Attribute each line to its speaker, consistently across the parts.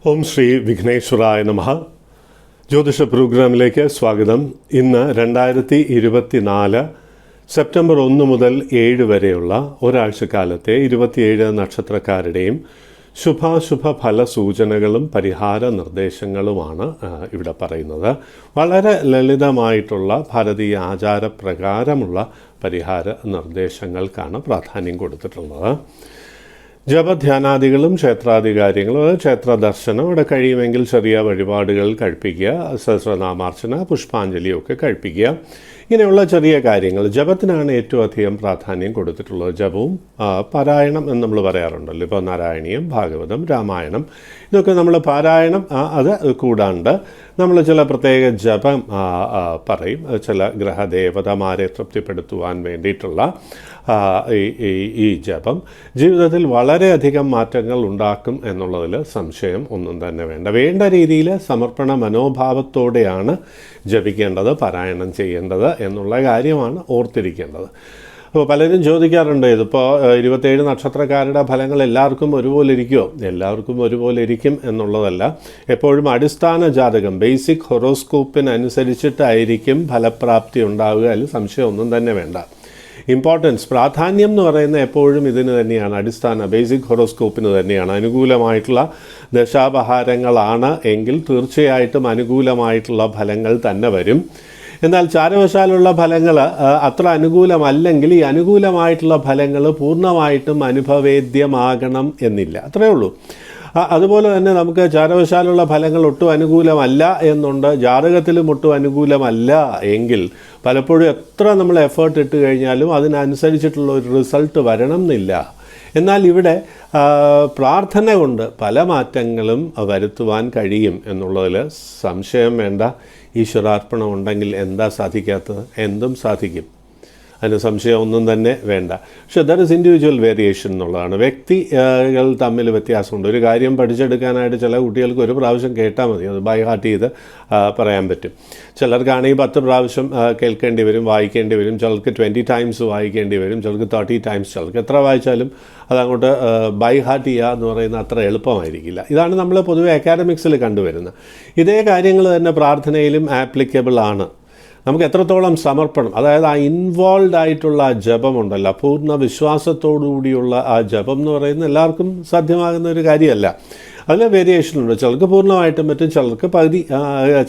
Speaker 1: ഓം ശ്രീ വിഘ്നേശ്വരായ നമഃ. ജ്യോതിഷ പ്രോഗ്രാമിലേക്ക് സ്വാഗതം. ഇന്ന് 2024 സെപ്റ്റംബർ 1 മുതൽ 7 വരെയുള്ള ഒരാഴ്ചക്കാലത്തെ 27 നക്ഷത്രക്കാരുടെയും ശുഭാശുഭ ഫല സൂചനകളും പരിഹാര നിർദ്ദേശങ്ങളുമാണ് ഇവിടെ പറയുന്നത്. വളരെ ലളിതമായിട്ടുള്ള ഭാരതീയ ആചാരപ്രകാരമുള്ള പരിഹാര നിർദ്ദേശങ്ങൾക്കാണ് പ്രാധാന്യം കൊടുത്തിട്ടുള്ളത്. ജപധ്യാനാദികളും ക്ഷേത്രാധികാര്യങ്ങളും ക്ഷേത്ര ദർശനം ഇവിടെ കഴിയുമെങ്കിൽ ചെറിയ വഴിപാടുകൾ കഴിപ്പിക്കുക, സഹസ്രനാമാർച്ചന പുഷ്പാഞ്ജലിയൊക്കെ കഴിപ്പിക്കുക. ഇങ്ങനെയുള്ള ചെറിയ കാര്യങ്ങൾ. ജപത്തിനാണ് ഏറ്റവും അധികം പ്രാധാന്യം കൊടുത്തിട്ടുള്ളത്. ജപവും പാരായണം എന്ന് നമ്മൾ പറയാറുണ്ടല്ലോ. ഇപ്പോൾ നാരായണീയം, ഭാഗവതം, രാമായണം ഇതൊക്കെ നമ്മൾ പാരായണം അത് കൂടാണ്ട് നമ്മൾ ചില പ്രത്യേക ജപം പറയും. ചില ഗ്രഹദേവതമാരെ തൃപ്തിപ്പെടുത്തുവാൻ വേണ്ടിയിട്ടുള്ള ഈ ജപം ജീവിതത്തിൽ വളരെയധികം മാറ്റങ്ങൾ ഉണ്ടാക്കും എന്നുള്ളതിൽ സംശയം ഒന്നും തന്നെ വേണ്ട. വേണ്ട രീതിയിൽ സമർപ്പണ മനോഭാവത്തോടെയാണ് ജപിക്കേണ്ടത്, പാരായണം ചെയ്യേണ്ടത് എന്നുള്ള കാര്യമാണ് ഓർത്തിരിക്കേണ്ടത്. അപ്പോൾ പലരും ചോദിക്കാറുണ്ട്, ഇതിപ്പോൾ 27 നക്ഷത്രക്കാരുടെ ഫലങ്ങൾ എല്ലാവർക്കും ഒരുപോലെ ഇരിക്കുമോ? എല്ലാവർക്കും ഒരുപോലെ ഇരിക്കും എന്നുള്ളതല്ല. എപ്പോഴും അടിസ്ഥാന ജാതകം, ബേസിക് ഹൊറോസ്കോപ്പിനനുസരിച്ചിട്ടായിരിക്കും ഫലപ്രാപ്തി ഉണ്ടാവുക. അതിൽ സംശയമൊന്നും തന്നെ വേണ്ട. ഇമ്പോർട്ടൻസ്, പ്രാധാന്യം എന്ന് പറയുന്നത് എപ്പോഴും ഇതിന് തന്നെയാണ്. അടിസ്ഥാന ബേസിക് ഹൊറോസ്കോപ്പിന് തന്നെയാണ്. അനുകൂലമായിട്ടുള്ള ദശാപഹാരങ്ങളാണ് എങ്കിൽ തീർച്ചയായിട്ടും അനുകൂലമായിട്ടുള്ള ഫലങ്ങൾ തന്നെ വരും. എന്നാൽ ചാരവശാലുള്ള ഫലങ്ങൾ അത്ര അനുകൂലമല്ലെങ്കിൽ ഈ അനുകൂലമായിട്ടുള്ള ഫലങ്ങൾ പൂർണ്ണമായിട്ടും അനുഭവേദ്യമാകണം എന്നില്ല. അത്രയേ ഉള്ളൂ. അതുപോലെ തന്നെ നമുക്ക് ചാരവശാലുള്ള ഫലങ്ങൾ ഒട്ടും അനുകൂലമല്ല എന്നുണ്ട്, ജാതകത്തിലും ഒട്ടും അനുകൂലമല്ല എങ്കിൽ പലപ്പോഴും എത്ര നമ്മൾ എഫേർട്ട് ഇട്ട് കഴിഞ്ഞാലും അതിനനുസരിച്ചിട്ടുള്ള ഒരു റിസൾട്ട് വരണം എന്നില്ല. എന്നാൽ ഇവിടെ പ്രാർത്ഥന കൊണ്ട് പല മാറ്റങ്ങളും വരുത്തുവാൻ കഴിയും എന്നുള്ളതിൽ സംശയം വേണ്ട. ഈശ്വരാർപ്പണം ഉണ്ടെങ്കിൽ എന്താ സാധിക്കാത്തത്? എന്തും സാധിക്കും. അതിന് സംശയം ഒന്നും തന്നെ വേണ്ട. പക്ഷേ ദർ ഇസ് ഇൻഡിവിജ്വൽ വേരിയേഷൻ എന്നുള്ളതാണ്. വ്യക്തികൾ തമ്മിൽ വ്യത്യാസമുണ്ട്. ഒരു കാര്യം പഠിച്ചെടുക്കാനായിട്ട് ചില കുട്ടികൾക്ക് ഒരു പ്രാവശ്യം കേട്ടാൽ മതി, അത് ബൈ ഹാർട്ട് ചെയ്ത് പറയാൻ പറ്റും. ചിലർക്കാണെങ്കിൽ 10 പ്രാവശ്യം കേൾക്കേണ്ടി വരും, വായിക്കേണ്ടി വരും. ചിലർക്ക് 20 ടൈംസ് വായിക്കേണ്ടി വരും, ചിലർക്ക് 30 ടൈംസ്. ചിലർക്ക് എത്ര വായിച്ചാലും അതങ്ങോട്ട് ബൈ ഹാർട്ട് ചെയ്യുക എന്ന് പറയുന്നത് അത്ര എളുപ്പമായിരിക്കില്ല. ഇതാണ് നമ്മൾ പൊതുവെ അക്കാഡമിക്സിൽ കണ്ടുവരുന്നത്. ഇതേ കാര്യങ്ങൾ തന്നെ പ്രാർത്ഥനയിലും ആപ്ലിക്കബിൾ ആണ്. നമുക്ക് എത്രത്തോളം സമർപ്പണം, അതായത് ആ ഇൻവോൾവ് ആയിട്ടുള്ള ആ ജപമുണ്ടല്ലോ, പൂർണ്ണ വിശ്വാസത്തോടുകൂടിയുള്ള ആ ജപം എന്ന് പറയുന്നത് എല്ലാവർക്കും സാധ്യമാകുന്ന ഒരു കാര്യമല്ല. അതിൽ വേരിയേഷനുണ്ട്. ചിലർക്ക് പൂർണ്ണമായിട്ടും പറ്റും, ചിലർക്ക് പകുതി,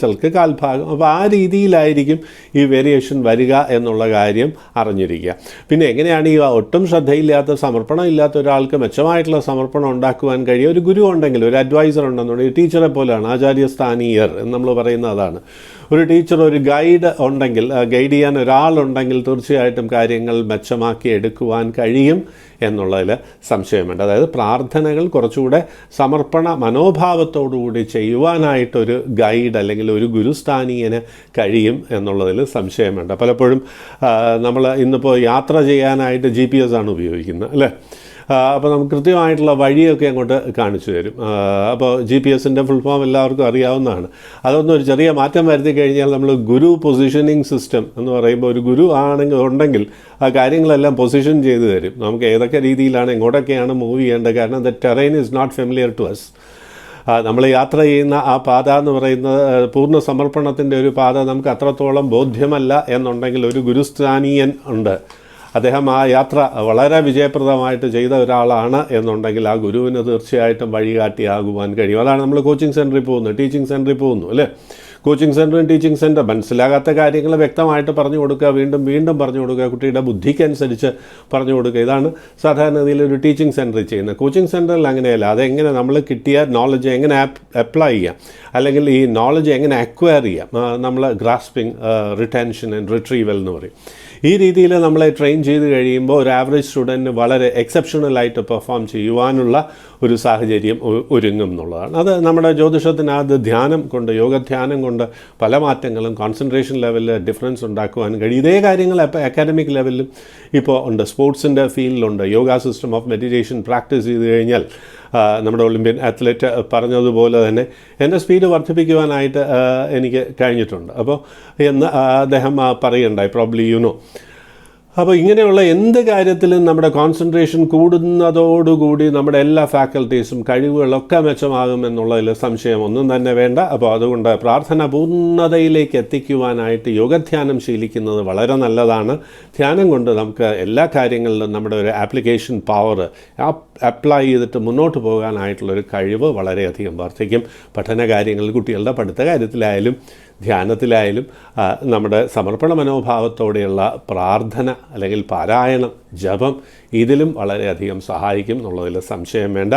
Speaker 1: ചിലർക്ക് കാൽഭാഗം. അപ്പോൾ ആ രീതിയിലായിരിക്കും ഈ വേരിയേഷൻ വരിക എന്നുള്ള കാര്യം അറിഞ്ഞിരിക്കുക. പിന്നെ എങ്ങനെയാണ് ഈ ഒട്ടും ശ്രദ്ധയില്ലാത്ത, സമർപ്പണം ഇല്ലാത്ത ഒരാൾക്ക് മെച്ചമായിട്ടുള്ള സമർപ്പണം ഉണ്ടാക്കുവാൻ കഴിയും? ഒരു ഗുരു ഉണ്ടെങ്കിൽ, ഒരു അഡ്വൈസർ ഉണ്ടെന്നുണ്ടെങ്കിൽ, ടീച്ചറെ പോലെയാണ് ആചാര്യസ്ഥാനീയർ എന്ന് നമ്മൾ പറയുന്നത് അതാണ്. ഒരു ടീച്ചർ, ഒരു ഗൈഡ് ഉണ്ടെങ്കിൽ, ഗൈഡ് ചെയ്യാൻ ഒരാളുണ്ടെങ്കിൽ തീർച്ചയായിട്ടും കാര്യങ്ങൾ മെച്ചമാക്കി എടുക്കുവാൻ കഴിയും എന്നുള്ളതിൽ സംശയം വേണ്ട. അതായത് പ്രാർത്ഥനകൾ കുറച്ചുകൂടെ സമർപ്പണ മനോഭാവത്തോടുകൂടി ചെയ്യുവാനായിട്ടൊരു ഗൈഡ് അല്ലെങ്കിൽ ഒരു ഗുരുസ്ഥാനീയന് കഴിയും എന്നുള്ളതിൽ സംശയം വേണ്ട. പലപ്പോഴും നമ്മൾ ഇന്നിപ്പോൾ യാത്ര ചെയ്യാനായിട്ട് GPS ആണ് ഉപയോഗിക്കുന്നത്, അല്ലേ? അപ്പോൾ നമുക്ക് കൃത്യമായിട്ടുള്ള വഴിയൊക്കെ അങ്ങോട്ട് കാണിച്ചു തരും. അപ്പോൾ GPS-ൻ്റെ ഫുൾ ഫോം എല്ലാവർക്കും അറിയാവുന്നതാണ്. അതൊന്നും ഒരു ചെറിയ മാറ്റം വരുത്തി കഴിഞ്ഞാൽ നമ്മൾ ഗുരു പൊസിഷനിങ് സിസ്റ്റം എന്ന് പറയുമ്പോൾ ഒരു ഗുരു ഉണ്ടെങ്കിൽ ആ കാര്യങ്ങളെല്ലാം പൊസിഷൻ ചെയ്ത് തരും. നമുക്ക് ഏതൊക്കെ രീതിയിലാണ്, എങ്ങോട്ടൊക്കെയാണ് മൂവ് ചെയ്യേണ്ടത്. കാരണം the terrain is not familiar to us. നമ്മൾ യാത്ര ചെയ്യുന്ന ആ പാത എന്ന് പറയുന്നത് പൂർണ്ണ സമർപ്പണത്തിൻ്റെ ഒരു പാത നമുക്ക് അത്രത്തോളം ബോധ്യമല്ല എന്നുണ്ടെങ്കിൽ ഒരു ഗുരുസ്ഥാനീയൻ ഉണ്ട്, അദ്ദേഹം ആ യാത്ര വളരെ വിജയപ്രദമായിട്ട് ചെയ്ത ഒരാളാണ് എന്നുണ്ടെങ്കിൽ ആ ഗുരുവിന് തീർച്ചയായിട്ടും വഴികാട്ടിയാകുവാൻ കഴിയും. അതാണ് നമ്മൾ കോച്ചിങ് സെൻറ്ററിൽ പോകുന്നത്, ടീച്ചിങ് സെൻറ്ററിൽ പോകുന്നു, അല്ലേ? കോച്ചിങ് സെൻറ്ററും ടീച്ചിങ് സെൻറ്റർ മനസ്സിലാകാത്ത കാര്യങ്ങൾ വ്യക്തമായിട്ട് പറഞ്ഞു കൊടുക്കുക, വീണ്ടും വീണ്ടും പറഞ്ഞു കൊടുക്കുക, കുട്ടിയുടെ ബുദ്ധിക്കനുസരിച്ച് പറഞ്ഞു കൊടുക്കുക. ഇതാണ് സാധാരണഗതിയിൽ ഒരു ടീച്ചിങ് സെൻറ്ററിൽ ചെയ്യുന്നത്. കോച്ചിങ് സെൻറ്ററിൽ അങ്ങനെയല്ല. അതെങ്ങനെ നമ്മൾ കിട്ടിയ നോളജ് എങ്ങനെ അപ്ലൈ ചെയ്യാം, അല്ലെങ്കിൽ ഈ നോളജ് എങ്ങനെ അക്വയർ ചെയ്യാം, നമ്മൾ ഗ്രാസ്പിംഗ്, റിട്ടൻഷൻ ആൻഡ് റിട്രീവൽ എന്ന് പറയും. ഈ രീതിയിൽ നമ്മളെ ട്രെയിൻ ചെയ്ത് കഴിയുമ്പോൾ ഒരു ആവറേജ് സ്റ്റുഡൻറ്റിന് വളരെ എക്സെപ്ഷണലായിട്ട് പെർഫോം ചെയ്യുവാനുള്ള ഒരു സാഹചര്യം ഒരുങ്ങും എന്നുള്ളതാണ്. അത് നമ്മുടെ ജ്യോതിഷത്തിനകത്ത് ധ്യാനം കൊണ്ട്, യോഗധ്യാനം കൊണ്ട് പല മാറ്റങ്ങളും കോൺസെൻട്രേഷൻ ലെവലിൽ ഡിഫറൻസ് ഉണ്ടാക്കുവാൻ കഴിയും. ഇതേ കാര്യങ്ങൾ അക്കാഡമിക് ലെവലിലും ഇപ്പോൾ ഉണ്ട്. സ്പോർട്സിൻ്റെ ഫീൽഡിലുണ്ട്. Yoga system of meditation practice ചെയ്ത് കഴിഞ്ഞാൽ നമ്മുടെ ഒളിമ്പ്യൻ അത്ലറ്റ് പറഞ്ഞതുപോലെ തന്നെ എൻ്റെ സ്പീഡ് വർദ്ധിപ്പിക്കുവാനായിട്ട് എനിക്ക് കഴിഞ്ഞിട്ടുണ്ട്. അപ്പോൾ എന്ന് അദ്ദേഹം പറയുണ്ടായി, പ്രോബ്ലി യുനോ അപ്പോൾ ഇങ്ങനെയുള്ള എന്ത് കാര്യത്തിലും നമ്മുടെ കോൺസെൻട്രേഷൻ കൂടുന്നതോടുകൂടി നമ്മുടെ എല്ലാ ഫാക്കൽറ്റീസും കഴിവുകളൊക്കെ മെച്ചമാകും എന്നുള്ളതിൽ സംശയം ഒന്നും തന്നെ വേണ്ട. അപ്പോൾ അതുകൊണ്ട് പ്രാർത്ഥന പൂർണ്ണതയിലേക്ക് എത്തിക്കുവാനായിട്ട് യോഗധ്യാനം ശീലിക്കുന്നത് വളരെ നല്ലതാണ്. ധ്യാനം കൊണ്ട് നമുക്ക് എല്ലാ കാര്യങ്ങളിലും നമ്മുടെ ഒരു ആപ്ലിക്കേഷൻ പവർ അപ്ലൈ ചെയ്തിട്ട് മുന്നോട്ട് പോകാനായിട്ടുള്ളൊരു കഴിവ് വളരെയധികം വർദ്ധിക്കും. പഠന കാര്യങ്ങളിൽ, കുട്ടികളുടെ പഠിത്ത കാര്യത്തിലായാലും ധ്യാനത്തിലായാലും നമ്മുടെ സമർപ്പണ മനോഭാവത്തോടെയുള്ള പ്രാർത്ഥന അല്ലെങ്കിൽ പാരായണം, ജപം ഇതിലും വളരെയധികം സഹായിക്കും എന്നുള്ളതിൽ സംശയം വേണ്ട.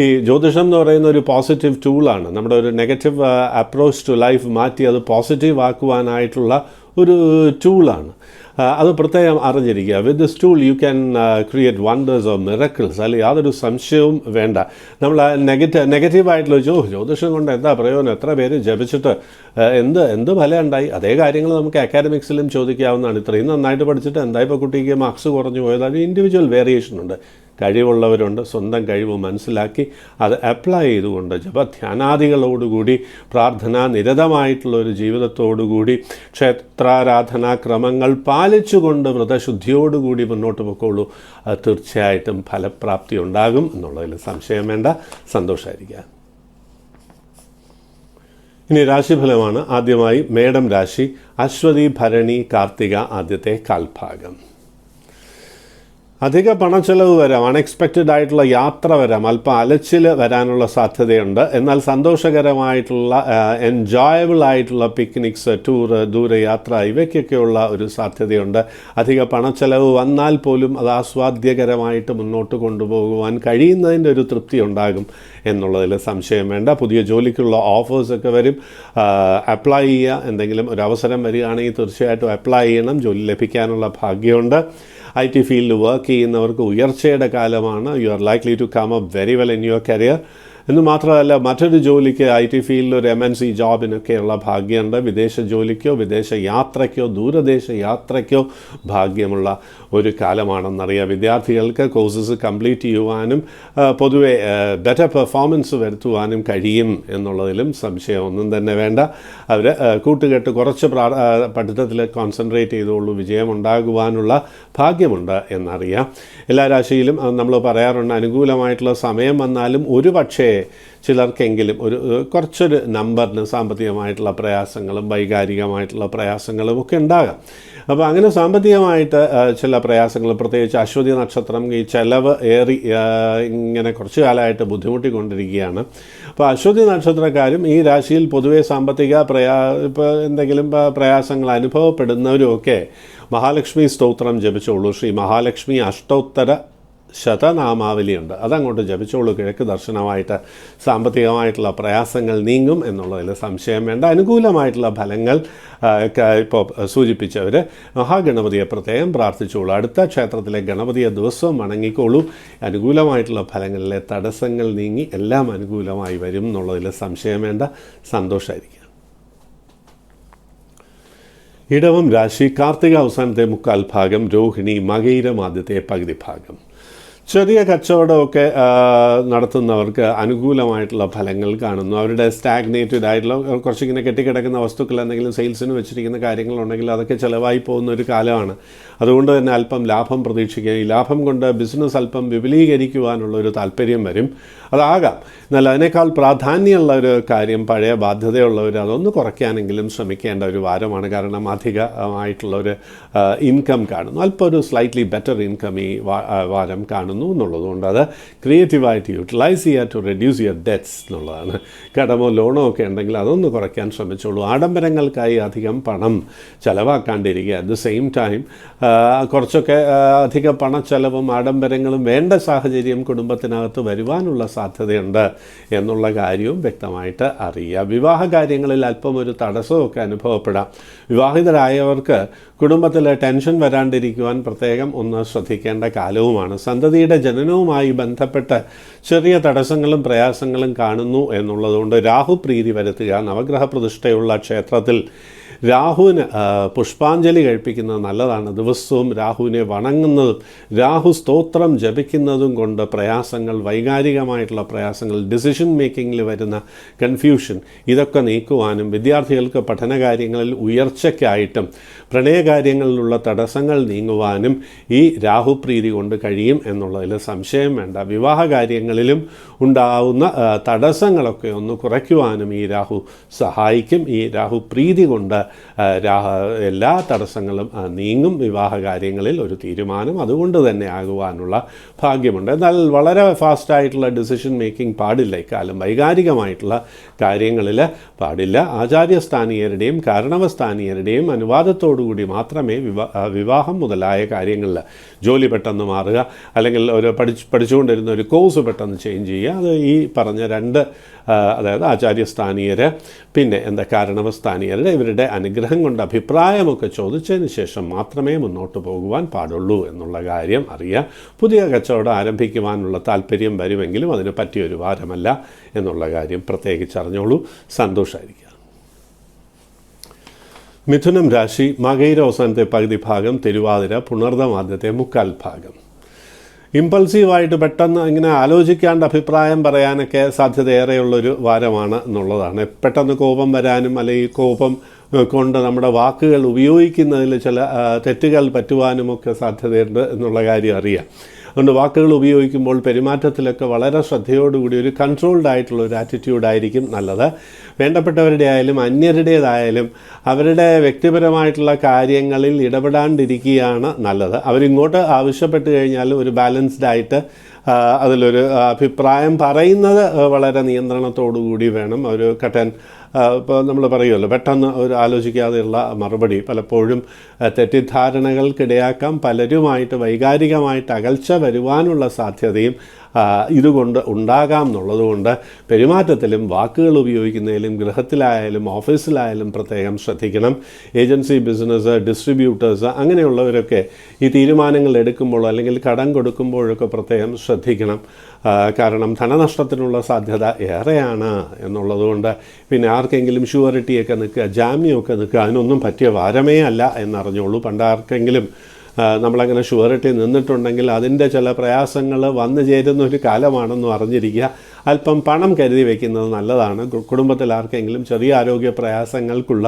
Speaker 1: ഈ ജ്യോതിഷം എന്ന് പറയുന്ന ഒരു പോസിറ്റീവ് ടൂളാണ്. നമ്മുടെ ഒരു നെഗറ്റീവ് അപ്രോച്ച് ടു ലൈഫ് മാറ്റി അത് പോസിറ്റീവ് ആക്കുവാനായിട്ടുള്ള ഒരു ടൂളാണ്. അത് പ്രത്യേകം അറിഞ്ഞിരിക്കുക. With this tool you can create wonders of miracles. അല്ലെങ്കിൽ യാതൊരു സംശയവും വേണ്ട. നമ്മൾ നെഗറ്റീവായിട്ടുള്ള ജ്യോതിഷം കൊണ്ട് എന്താ പ്രയോജനം, എത്ര പേര് ജപിച്ചിട്ട് എന്ത് ഫലം ഉണ്ടായി, അതേ കാര്യങ്ങൾ നമുക്ക് അക്കാഡമിക്സിലും ചോദിക്കാവുന്നതാണ്. ഇത്രയും നന്നായിട്ട് പഠിച്ചിട്ട് എന്താ ഇപ്പോൾ കുട്ടിക്ക് മാർക്സ് കുറഞ്ഞു പോയത്? അത് ഇൻഡിവിജ്വൽ വേരിയേഷൻ ഉണ്ട്. കഴിവുള്ളവരുണ്ട്. സ്വന്തം കഴിവ് മനസ്സിലാക്കി അത് അപ്ലൈ ചെയ്തുകൊണ്ട് ജപധ്യാനാദികളോടുകൂടി പ്രാർത്ഥന നിരതമായിട്ടുള്ളൊരു ജീവിതത്തോടുകൂടി ക്ഷേത്രാരാധനാ ക്രമങ്ങൾ പാലിച്ചുകൊണ്ട് വ്രതശുദ്ധിയോടുകൂടി മുന്നോട്ട് പോയിക്കോളൂ. അത് തീർച്ചയായിട്ടും ഫലപ്രാപ്തി ഉണ്ടാകും എന്നുള്ളതിൽ സംശയം വേണ്ട. സന്തോഷമായിരിക്കുക. ഇനി രാശിഫലമാണ്. ആദ്യമായി മേടം രാശി. അശ്വതി, ഭരണി, കാർത്തിക ആദ്യത്തെ കാൽഭാഗം. അധിക പണച്ചെലവ് വരാം, അൺഎക്സ്പെക്റ്റഡ് ആയിട്ടുള്ള യാത്ര വരാം, അല്പം അലച്ചിൽ വരാനുള്ള സാധ്യതയുണ്ട്. എന്നാൽ സന്തോഷകരമായിട്ടുള്ള എൻജോയബിൾ ആയിട്ടുള്ള പിക്നിക്സ്, ടൂറ്, ദൂരയാത്ര ഇവയ്ക്കൊക്കെയുള്ള ഒരു സാധ്യതയുണ്ട്. അധിക പണച്ചെലവ് വന്നാൽ പോലും അത് ആസ്വാദ്യകരമായിട്ട് മുന്നോട്ട് കൊണ്ടുപോകുവാൻ കഴിയുന്നതിൻ്റെ ഒരു തൃപ്തി ഉണ്ടാകും എന്നുള്ളതിൽ സംശയം വേണ്ട. പുതിയ ജോലിക്കുള്ള ഓഫേഴ്സൊക്കെ വരും. അപ്ലൈ ചെയ്യുക. എന്തെങ്കിലും ഒരു അവസരം വരികയാണെങ്കിൽ തീർച്ചയായിട്ടും അപ്ലൈ ചെയ്യണം. ജോലി ലഭിക്കാനുള്ള ഭാഗ്യമുണ്ട്. IT ഫീൽഡിൽ വർക്ക് ചെയ്യുന്നവർക്ക് ഉയർച്ചയുടെ കാലമാണ്. You are likely to come up very well in your career. എന്ന് മാത്രമല്ല, മറ്റൊരു ജോലിക്ക് IT ഫീൽഡിൽ ഒരു MNC ജോബിനൊക്കെയുള്ള ഭാഗ്യമുണ്ട്. വിദേശ ജോലിക്കോ വിദേശ യാത്രയ്ക്കോ ദൂരദേശ യാത്രയ്ക്കോ ഭാഗ്യമുള്ള ഒരു കാലമാണെന്നറിയാം. വിദ്യാർത്ഥികൾക്ക് കോഴ്സസ് കംപ്ലീറ്റ് ചെയ്യുവാനും പൊതുവെ ബെറ്റർ പെർഫോമൻസ് വരുത്തുവാനും കഴിയും എന്നുള്ളതിലും സംശയമൊന്നും തന്നെ വേണ്ട. അവർ കൂട്ടുകെട്ട് കുറച്ച് പഠിത്തത്തിൽ കോൺസെൻട്രേറ്റ് ചെയ്തോളൂ. വിജയമുണ്ടാകുവാനുള്ള ഭാഗ്യമുണ്ട് എന്നറിയാം. എല്ലാ രാശിയിലും നമ്മൾ പറയാറുണ്ട്, അനുകൂലമായിട്ടുള്ള സമയം വന്നാലും ഒരു പക്ഷേ ചിലർക്കെങ്കിലും കുറച്ചൊരു നമ്പറിന് സാമ്പത്തികമായിട്ടുള്ള പ്രയാസങ്ങളും വൈകാരികമായിട്ടുള്ള പ്രയാസങ്ങളും ഒക്കെ ഉണ്ടാകാം. അപ്പോൾ അങ്ങനെ സാമ്പത്തികമായിട്ട് ചില പ്രയാസങ്ങൾ, പ്രത്യേകിച്ച് അശ്വതി നക്ഷത്രം ഈ ചെലവ് ഏറി ഇങ്ങനെ കുറച്ച് കാലമായിട്ട് ബുദ്ധിമുട്ടിക്കൊണ്ടിരിക്കുകയാണ്. അപ്പോൾ അശ്വതി നക്ഷത്രക്കാരും ഈ രാശിയിൽ പൊതുവെ സാമ്പത്തിക ഇപ്പോൾ എന്തെങ്കിലും പ്രയാസങ്ങൾ അനുഭവപ്പെടുന്നവരുമൊക്കെ മഹാലക്ഷ്മി സ്തോത്രം ജപിച്ചോളൂ. ശ്രീ മഹാലക്ഷ്മി അഷ്ടോത്തര ശതനാമാവലിയുണ്ട്, അതങ്ങോട്ട് ജപിച്ചോളൂ. കിഴക്ക് ദർശനമായിട്ട് സാമ്പത്തികമായിട്ടുള്ള പ്രയാസങ്ങൾ നീങ്ങും എന്നുള്ളതിൽ സംശയം വേണ്ട. അനുകൂലമായിട്ടുള്ള ഫലങ്ങൾ ഇപ്പോൾ സൂചിപ്പിച്ചവർ മഹാഗണപതിയെ പ്രത്യേകം പ്രാർത്ഥിച്ചോളൂ. അടുത്ത ക്ഷേത്രത്തിലെ ഗണപതിയെ ദിവസവും വണങ്ങിക്കോളൂ. അനുകൂലമായിട്ടുള്ള ഫലങ്ങളിലെ തടസ്സങ്ങൾ നീങ്ങി എല്ലാം അനുകൂലമായി വരും എന്നുള്ളതിൽ സംശയം വേണ്ട. സന്തോഷമായിരിക്കും. ഇടവം രാശി. കാർത്തിക അവസാനത്തെ മുക്കാൽ ഭാഗം, രോഹിണി, മകയിരം ആദ്യത്തെ പകുതി ഭാഗം. ചെറിയ കച്ചവടമൊക്കെ നടത്തുന്നവർക്ക് അനുകൂലമായിട്ടുള്ള ഫലങ്ങൾ കാണുന്നു. അവരുടെ സ്റ്റാഗ്നേറ്റഡ് ആയിട്ടുള്ള കുറച്ചിങ്ങനെ കെട്ടിക്കിടക്കുന്ന വസ്തുക്കൾ എന്തെങ്കിലും സെയിൽസിന് വെച്ചിരിക്കുന്ന കാര്യങ്ങളുണ്ടെങ്കിൽ അതൊക്കെ ചിലവായി പോകുന്ന ഒരു കാലമാണ്. അതുകൊണ്ട് തന്നെ അല്പം ലാഭം പ്രതീക്ഷിക്കുക. ഈ ലാഭം കൊണ്ട് ബിസിനസ് അല്പം വിപുലീകരിക്കുവാനുള്ള ഒരു താല്പര്യം വരും. അതാകാം. എന്നാൽ അതിനേക്കാൾ പ്രാധാന്യമുള്ള ഒരു കാര്യം, പഴയ ബാധ്യതയുള്ളവർ അതൊന്ന് കുറയ്ക്കാനെങ്കിലും ശ്രമിക്കേണ്ട ഒരു വാരമാണ്. കാരണം അധികമായിട്ടുള്ള ഒരു ഇൻകം കാണുന്നു. അല്പം ഒരു സ്ലൈറ്റ്ലി ബെറ്റർ ഇൻകം ഈ വാരം കാണുന്നു എന്നുള്ളതുകൊണ്ട് അത് ക്രിയേറ്റീവായിട്ട് യൂട്ടിലൈസ് ചെയ്യുക ടു റെഡ്യൂസ് യുവർ ഡെറ്റ്സ് എന്നുള്ളതാണ്. കടമോ ലോണോ ഒക്കെ ഉണ്ടെങ്കിൽ അതൊന്ന് കുറയ്ക്കാൻ ശ്രമിച്ചോളൂ. ആഡംബരങ്ങൾക്കായി അധികം പണം ചിലവാക്കാണ്ടിരിക്കുക. അറ്റ് ദ സെയിം ടൈം കുറച്ചൊക്കെ അധിക പണച്ചെലവും ആഡംബരങ്ങളും വേണ്ട സാഹചര്യം കുടുംബത്തിനകത്ത് വരുവാനുള്ള സാധ്യതയുണ്ട് എന്നുള്ള കാര്യവും വ്യക്തമായിട്ട് അറിയുക. വിവാഹ കാര്യങ്ങളിൽ അല്പം ഒരു തടസ്സമൊക്കെ അനുഭവപ്പെടാം. വിവാഹിതരായവർക്ക് കുടുംബത്തിൽ ടെൻഷൻ വരാണ്ടിരിക്കുവാൻ പ്രത്യേകം ഒന്ന് ശ്രദ്ധിക്കേണ്ട കാലവുമാണ്. സന്തതിയുടെ ജനനവുമായി ബന്ധപ്പെട്ട് ചെറിയ തടസ്സങ്ങളും പ്രയാസങ്ങളും കാണുന്നു എന്നുള്ളതുകൊണ്ട് രാഹു പ്രീതി വരുത്തുക. നവഗ്രഹ പ്രതിഷ്ഠയുള്ള ക്ഷേത്രത്തിൽ രാഹുവിന് പുഷ്പാഞ്ജലി കഴിപ്പിക്കുന്നത് നല്ലതാണ്. ദിവസവും രാഹുവിനെ വണങ്ങുന്നതും രാഹു സ്തോത്രം ജപിക്കുന്നതും കൊണ്ട് പ്രയാസങ്ങൾ, വൈകാരികമായിട്ടുള്ള പ്രയാസങ്ങൾ, ഡിസിഷൻ മേക്കിങ്ങിൽ വരുന്ന കൺഫ്യൂഷൻ ഇതൊക്കെ നീക്കുവാനും വിദ്യാർത്ഥികൾക്ക് പഠനകാര്യങ്ങളിൽ ഉയർച്ചയ്ക്കായിട്ടും പ്രണയകാര്യങ്ങളിലുള്ള തടസ്സങ്ങൾ നീങ്ങുവാനും ഈ രാഹുപ്രീതി കൊണ്ട് കഴിയും എന്നുള്ളതിൽ സംശയം വേണ്ട. വിവാഹ കാര്യങ്ങളിലും ഉണ്ടാവുന്ന തടസ്സങ്ങളൊക്കെ ഒന്ന് കുറയ്ക്കുവാനും ഈ രാഹു സഹായിക്കും. ഈ രാഹുപ്രീതി കൊണ്ട് എല്ലാ തടസ്സങ്ങളും നീങ്ങും. വിവാഹ കാര്യങ്ങളിൽ ഒരു തീരുമാനം അതുകൊണ്ട് തന്നെ ആകുവാനുള്ള ഭാഗ്യമുണ്ട്. എന്നാൽ വളരെ ഫാസ്റ്റായിട്ടുള്ള ഡിസിഷൻ മേക്കിംഗ് പാടില്ല ഇക്കാലം. വൈകാരികമായിട്ടുള്ള കാര്യങ്ങളിൽ പാടില്ല. ആചാര്യസ്ഥാനീയരുടെയും കാരണവസ്ഥാനീയരുടെയും അനുവാദത്തോടുകൂടി മാത്രമേ വിവാഹം മുതലായ കാര്യങ്ങളിൽ, ജോലി പെട്ടെന്ന് മാറുക, അല്ലെങ്കിൽ ഒരു പഠിച്ചുകൊണ്ടിരുന്ന ഒരു കോഴ്സ് പെട്ടെന്ന് ചേഞ്ച് ചെയ്യുക, അത് ഈ പറഞ്ഞ രണ്ട്, അതായത് ആചാര്യസ്ഥാനീയർ പിന്നെ കാരണവസ്ഥാനീയരുടെ ഇവരുടെ അനുഗ്രഹം കൊണ്ട് അഭിപ്രായമൊക്കെ ചോദിച്ചതിന് ശേഷം മാത്രമേ മുന്നോട്ട് പോകുവാൻ പാടുള്ളൂ എന്നുള്ള കാര്യം അറിയുക. പുതിയ കച്ചവടം ആരംഭിക്കുവാനുള്ള താല്പര്യം വരുമെങ്കിലും അതിന് പറ്റിയൊരു വാരമല്ല എന്നുള്ള കാര്യം പ്രത്യേകിച്ച് അറിഞ്ഞോളൂ. സന്തോഷമായിരിക്കുക. മിഥുനം രാശി, മകയിര അവസാനത്തെ പകുതി ഭാഗം, തിരുവാതിര, പുണർദം ആദ്യത്തെ മുക്കാൽ ഭാഗം. ഇമ്പൾസീവായിട്ട് പെട്ടെന്ന് ഇങ്ങനെ ആലോചിക്കാണ്ട് അഭിപ്രായം പറയാനൊക്കെ സാധ്യതയേറെയുള്ളൊരു വാരമാണ് എന്നുള്ളതാണ്. പെട്ടെന്ന് കോപം വരാനും അല്ലെങ്കിൽ കോപം കൊണ്ട് നമ്മുടെ വാക്കുകൾ ഉപയോഗിക്കുന്നതിൽ ചില തെറ്റുകൾ പറ്റുവാനുമൊക്കെ സാധ്യതയുണ്ട് എന്നുള്ള കാര്യം അറിയാം. അതുകൊണ്ട് വാക്കുകൾ ഉപയോഗിക്കുമ്പോൾ പെരുമാറ്റത്തിലൊക്കെ വളരെ ശ്രദ്ധയോടുകൂടി ഒരു കൺട്രോൾഡ് ആയിട്ടുള്ള ഒരു ആറ്റിറ്റ്യൂഡായിരിക്കും നല്ലത്. വേണ്ടപ്പെട്ടവരുടെ ആയാലും അന്യരുടേതായാലും അവരുടെ വ്യക്തിപരമായിട്ടുള്ള കാര്യങ്ങളിൽ ഇടപെടാണ്ടിരിക്കുകയാണ് നല്ലത്. അവരിങ്ങോട്ട് ആവശ്യപ്പെട്ട് കഴിഞ്ഞാൽ ഒരു ബാലൻസ്ഡ് ആയിട്ട് അതിലൊരു അഭിപ്രായം പറയുന്നത് വളരെ നിയന്ത്രണത്തോടു കൂടി വേണം. ഒരു കട്ടൻ ഇപ്പോൾ നമ്മൾ പറയുമല്ലോ, പെട്ടെന്ന് ഒരു ആലോചിക്കാതെയുള്ള മറുപടി പലപ്പോഴും തെറ്റിദ്ധാരണകൾക്കിടയാക്കാം. പലരുമായിട്ട് വൈകാരികമായിട്ട് അകൽച്ച വരുവാനുള്ള സാധ്യതയും ഇതുകൊണ്ട് ഉണ്ടാകാം എന്നുള്ളതുകൊണ്ട് പെരുമാറ്റത്തിലും വാക്കുകൾ ഉപയോഗിക്കുന്നതിലും ഗൃഹത്തിലായാലും ഓഫീസിലായാലും പ്രത്യേകം ശ്രദ്ധിക്കണം. ഏജൻസി ബിസിനസ്, ഡിസ്ട്രിബ്യൂട്ടേഴ്സ് അങ്ങനെയുള്ളവരൊക്കെ ഈ തീരുമാനങ്ങൾ എടുക്കുമ്പോൾ അല്ലെങ്കിൽ കടം കൊടുക്കുമ്പോഴൊക്കെ പ്രത്യേകം ശ്രദ്ധിക്കണം. കാരണം ധനനഷ്ടത്തിനുള്ള സാധ്യത ഏറെയാണ് എന്നുള്ളതുകൊണ്ട് പിന്നെ ആർക്കെങ്കിലും ഷ്യൂറിറ്റിയൊക്കെ നിൽക്കുക, ജാമ്യമൊക്കെ നിൽക്കുക, അതിനൊന്നും പറ്റിയ വാരമേ അല്ല എന്നറിഞ്ഞോളൂ. പണ്ട് ആർക്കെങ്കിലും നമ്മളങ്ങനെ ഷ്യൂറിറ്റി നിന്നിട്ടുണ്ടെങ്കിൽ അതിൻ്റെ ചില പ്രയാസങ്ങൾ വന്നു ചേരുന്ന ഒരു കാലമാണെന്നും അറിഞ്ഞിരിക്കുക. അല്പം പണം കരുതി വയ്ക്കുന്നത് നല്ലതാണ്. കുടുംബത്തിൽ ആർക്കെങ്കിലും ചെറിയ ആരോഗ്യ പ്രയാസങ്ങൾക്കുള്ള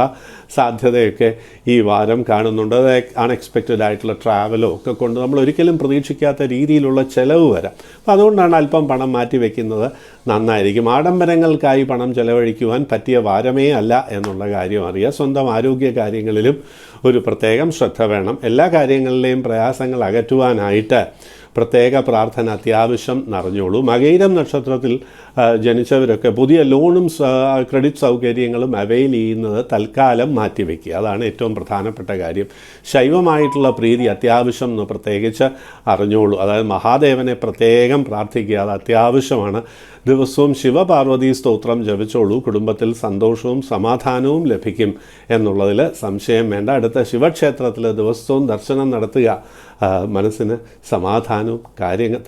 Speaker 1: സാധ്യതയൊക്കെ ഈ വാരം കാണുന്നുണ്ട്. അത് അൺഎക്സ്പെക്റ്റഡ് ആയിട്ടുള്ള ട്രാവലോ ഒക്കെ കൊണ്ട് നമ്മൾ ഒരിക്കലും പ്രതീക്ഷിക്കാത്ത രീതിയിലുള്ള ചിലവ് വരാം. അപ്പോൾ അതുകൊണ്ടാണ് അല്പം പണം മാറ്റി വയ്ക്കുന്നത് നന്നായിരിക്കും. ആഡംബരങ്ങൾക്കായി പണം ചെലവഴിക്കുവാൻ പറ്റിയ വാരമേ അല്ല എന്നുള്ള കാര്യം അറിയുക. സ്വന്തം ആരോഗ്യ കാര്യങ്ങളിലും ഒരു പ്രത്യേകം ശ്രദ്ധ വേണം. എല്ലാ കാര്യങ്ങളിലെയും പ്രയാസങ്ങൾ അകറ്റുവാനായിട്ട് പ്രത്യേക പ്രാർത്ഥന അത്യാവശ്യം നിറഞ്ഞോളൂ. മകയിരം നക്ഷത്രത്തിൽ ജനിച്ചവരൊക്കെ പുതിയ ലോണും ക്രെഡിറ്റ് സൗകര്യങ്ങളും അവൈൽ ചെയ്യുന്നത് തൽക്കാലം മാറ്റിവെക്കുക. അതാണ് ഏറ്റവും പ്രധാനപ്പെട്ട കാര്യം. ശൈവമായിട്ടുള്ള പ്രീതി അത്യാവശ്യം എന്ന് പ്രത്യേകിച്ച് അറിഞ്ഞോളൂ. അതായത് മഹാദേവനെ പ്രത്യേകം പ്രാർത്ഥിക്കുക, അത് അത്യാവശ്യമാണ്. ദിവസവും ശിവപാർവതി സ്തോത്രം ജപിച്ചോളൂ. കുടുംബത്തിൽ സന്തോഷവും സമാധാനവും ലഭിക്കും എന്നുള്ളതിൽ സംശയം വേണ്ട. അടുത്ത ശിവക്ഷേത്രത്തിൽ ദിവസവും ദർശനം നടത്തുക. മനസ്സിന് സമാധാനവും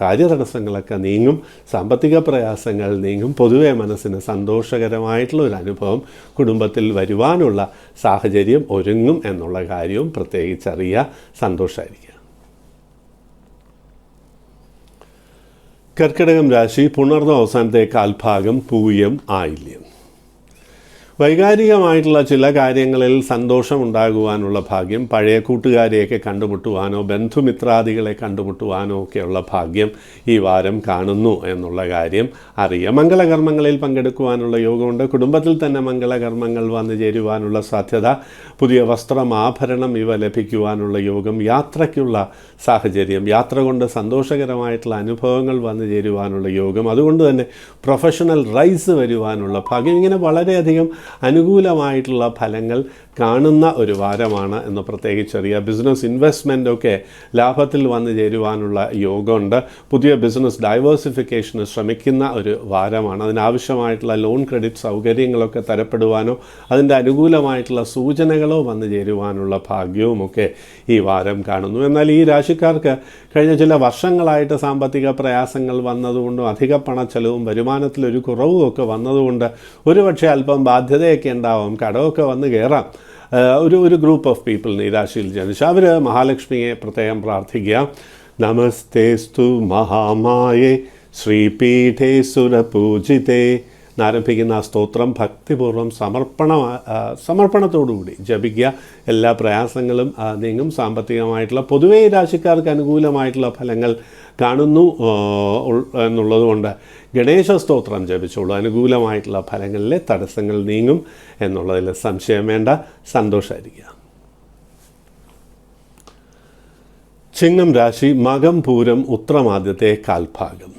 Speaker 1: കാര്യതടസ്സങ്ങളൊക്കെ നീങ്ങും. സാമ്പത്തിക പ്രയാസങ്ങൾ നീങ്ങും. പൊതുവെ മനസ്സിന് സന്തോഷകരമായിട്ടുള്ള ഒരു അനുഭവം കുടുംബത്തിൽ വരുവാനുള്ള സാഹചര്യം ഒരുങ്ങും എന്നുള്ള കാര്യവും പ്രത്യേകിച്ചറിയുക. സന്തോഷമായിരിക്കുക. കർക്കിടകം രാശി, പുണർന്ന അവസാനത്തെ കാൽഭാഗം, പൂയം, ആയില്യം. വൈകാരികമായിട്ടുള്ള ചില കാര്യങ്ങളിൽ സന്തോഷമുണ്ടാകുവാനുള്ള ഭാഗ്യം, പഴയ കൂട്ടുകാരെയൊക്കെ കണ്ടുമുട്ടുവാനോ ബന്ധുമിത്രാദികളെ കണ്ടുമുട്ടുവാനോ ഒക്കെയുള്ള ഭാഗ്യം ഈ വാരം കാണുന്നു എന്നുള്ള കാര്യം അറിയുക. മംഗളകർമ്മങ്ങളിൽ പങ്കെടുക്കുവാനുള്ള യോഗമുണ്ട്. കുടുംബത്തിൽ തന്നെ മംഗളകർമ്മങ്ങൾ വന്നു ചേരുവാനുള്ള സാധ്യത, പുതിയ വസ്ത്രം, ആഭരണം ഇവ ലഭിക്കുവാനുള്ള യോഗം, യാത്രയ്ക്കുള്ള സാഹചര്യം, യാത്ര കൊണ്ട് സന്തോഷകരമായിട്ടുള്ള അനുഭവങ്ങൾ വന്നു ചേരുവാനുള്ള യോഗം, അതുകൊണ്ട് തന്നെ പ്രൊഫഷണൽ റൈസ് വരുവാനുള്ള ഭാഗ്യം. ഇങ്ങനെ വളരെയധികം അനുകൂലമായിട്ടുള്ള ഫലങ്ങൾ കാണുന്ന ഒരു വാരമാണ് എന്ന് പ്രത്യേകിച്ചറിയുക. ബിസിനസ് ഇൻവെസ്റ്റ്മെൻറ്റൊക്കെ ലാഭത്തിൽ വന്നു ചേരുവാനുള്ള യോഗമുണ്ട്. പുതിയ ബിസിനസ് ഡൈവേഴ്സിഫിക്കേഷന് ശ്രമിക്കുന്ന ഒരു വാരമാണ്. അതിനാവശ്യമായിട്ടുള്ള ലോൺ ക്രെഡിറ്റ് സൗകര്യങ്ങളൊക്കെ തരപ്പെടുവാനോ അതിൻ്റെ അനുകൂലമായിട്ടുള്ള സൂചനകളോ വന്നു ചേരുവാനുള്ള ഭാഗ്യവുമൊക്കെ ഈ വാരം കാണുന്നു. എന്നാൽ ഈ രാശിക്കാർക്ക് കഴിഞ്ഞ ചില വർഷങ്ങളായിട്ട് സാമ്പത്തിക പ്രയാസങ്ങൾ വന്നതുകൊണ്ടും അധിക പണച്ചെലവും വരുമാനത്തിലൊരു കുറവും ഒക്കെ വന്നതുകൊണ്ട് ഒരുപക്ഷെ അല്പം ബാധ്യതയൊക്കെ ഉണ്ടാവാം, കടമൊക്കെ വന്ന് കയറാം. ഒരു ഗ്രൂപ്പ് ഓഫ് പീപ്പിൾ ഈ രാശിയിൽ ജനിച്ച അവർ മഹാലക്ഷ്മിയെ പ്രത്യേകം പ്രാർത്ഥിക്കുക. നമസ്തേസ്തു മഹാമായേ ശ്രീപീഠേ സുരപൂജിതേ എന്നാരംഭിക്കുന്ന ആ സ്തോത്രം ഭക്തിപൂർവ്വം സമർപ്പണത്തോടുകൂടി ജപിക്കുക. എല്ലാ പ്രയാസങ്ങളും നീങ്ങും. സാമ്പത്തികമായിട്ടുള്ള പൊതുവേ രാശിക്കാർക്ക് അനുകൂലമായിട്ടുള്ള ഫലങ്ങൾ കാണുന്നു എന്നുള്ളതുകൊണ്ട് ഗണേശ സ്തോത്രം ജപിച്ചോളൂ. അനുകൂലമായിട്ടുള്ള ഫലങ്ങളിലെ തടസ്സങ്ങൾ നീങ്ങും എന്നുള്ളതിൽ സംശയം വേണ്ട. സന്തോഷമായിരിക്കുക. ചിങ്ങം രാശി മകം പൂരം ഉത്രമാദ്യത്തെ കാൽഭാഗം.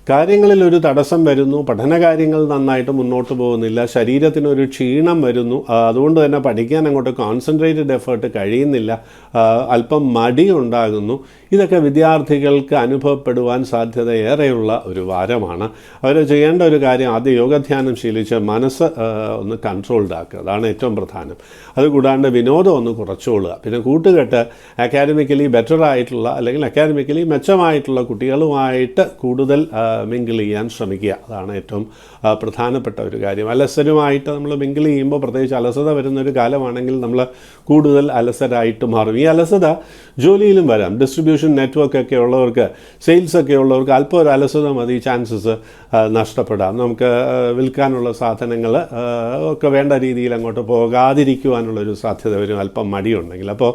Speaker 1: കാര്യങ്ങളിൽ ഒരു തടസ്സം വരുന്നു. പഠനകാര്യങ്ങൾ നന്നായിട്ട് മുന്നോട്ട് പോകുന്നില്ല. ശരീരത്തിനൊരു ക്ഷീണം വരുന്നു. അതുകൊണ്ട് തന്നെ പഠിക്കാൻ അങ്ങോട്ട് കോൺസെൻട്രേറ്റഡ് എഫേർട്ട് കഴിയുന്നില്ല. അല്പം മടി ഉണ്ടാകുന്നു. ഇതൊക്കെ വിദ്യാർത്ഥികൾക്ക് അനുഭവപ്പെടുവാൻ സാധ്യത ഏറെയുള്ള ഒരു വാരമാണ്. അവർ ചെയ്യേണ്ട ഒരു കാര്യം ആദ്യം യോഗധ്യാനം ശീലിച്ച് മനസ്സ് ഒന്ന് കൺട്രോൾഡ് ആക്കുക. അതാണ് ഏറ്റവും പ്രധാനം. അതുകൂടാണ്ട് വിനോദം ഒന്ന് കുറച്ചുകൊള്ളുക. പിന്നെ കൂട്ടുകെട്ട് അക്കാഡമിക്കലി ബെറ്റർ ആയിട്ടുള്ള അല്ലെങ്കിൽ അക്കാഡമിക്കലി മെച്ചമായിട്ടുള്ള കുട്ടികളുമായിട്ട് കൂടുതൽ മിങ്കിൾ ചെയ്യാൻ ശ്രമിക്കുക. അതാണ് ഏറ്റവും പ്രധാനപ്പെട്ട ഒരു കാര്യം. അലസരുമായിട്ട് നമ്മൾ മിങ്കിൾ ചെയ്യുമ്പോൾ, പ്രത്യേകിച്ച് അലസത വരുന്നൊരു കാലമാണെങ്കിൽ നമ്മൾ കൂടുതൽ അലസരായിട്ട് മാറും. ഈ അലസത ജോലിയിലും വരാം. ഡിസ്ട്രിബ്യൂഷൻ നെറ്റ്വർക്കൊക്കെ ഉള്ളവർക്ക്, സെയിൽസൊക്കെ ഉള്ളവർക്ക് അല്പം ഒരു അലസത മതി ചാൻസസ് നഷ്ടപ്പെടാം. നമുക്ക് വിൽക്കാനുള്ള സാധനങ്ങൾ ഒക്കെ വേണ്ട രീതിയിൽ അങ്ങോട്ട് പോകാതിരിക്കുവാനുള്ളൊരു സാധ്യത വരും അല്പം മടിയുണ്ടെങ്കിൽ. അപ്പോൾ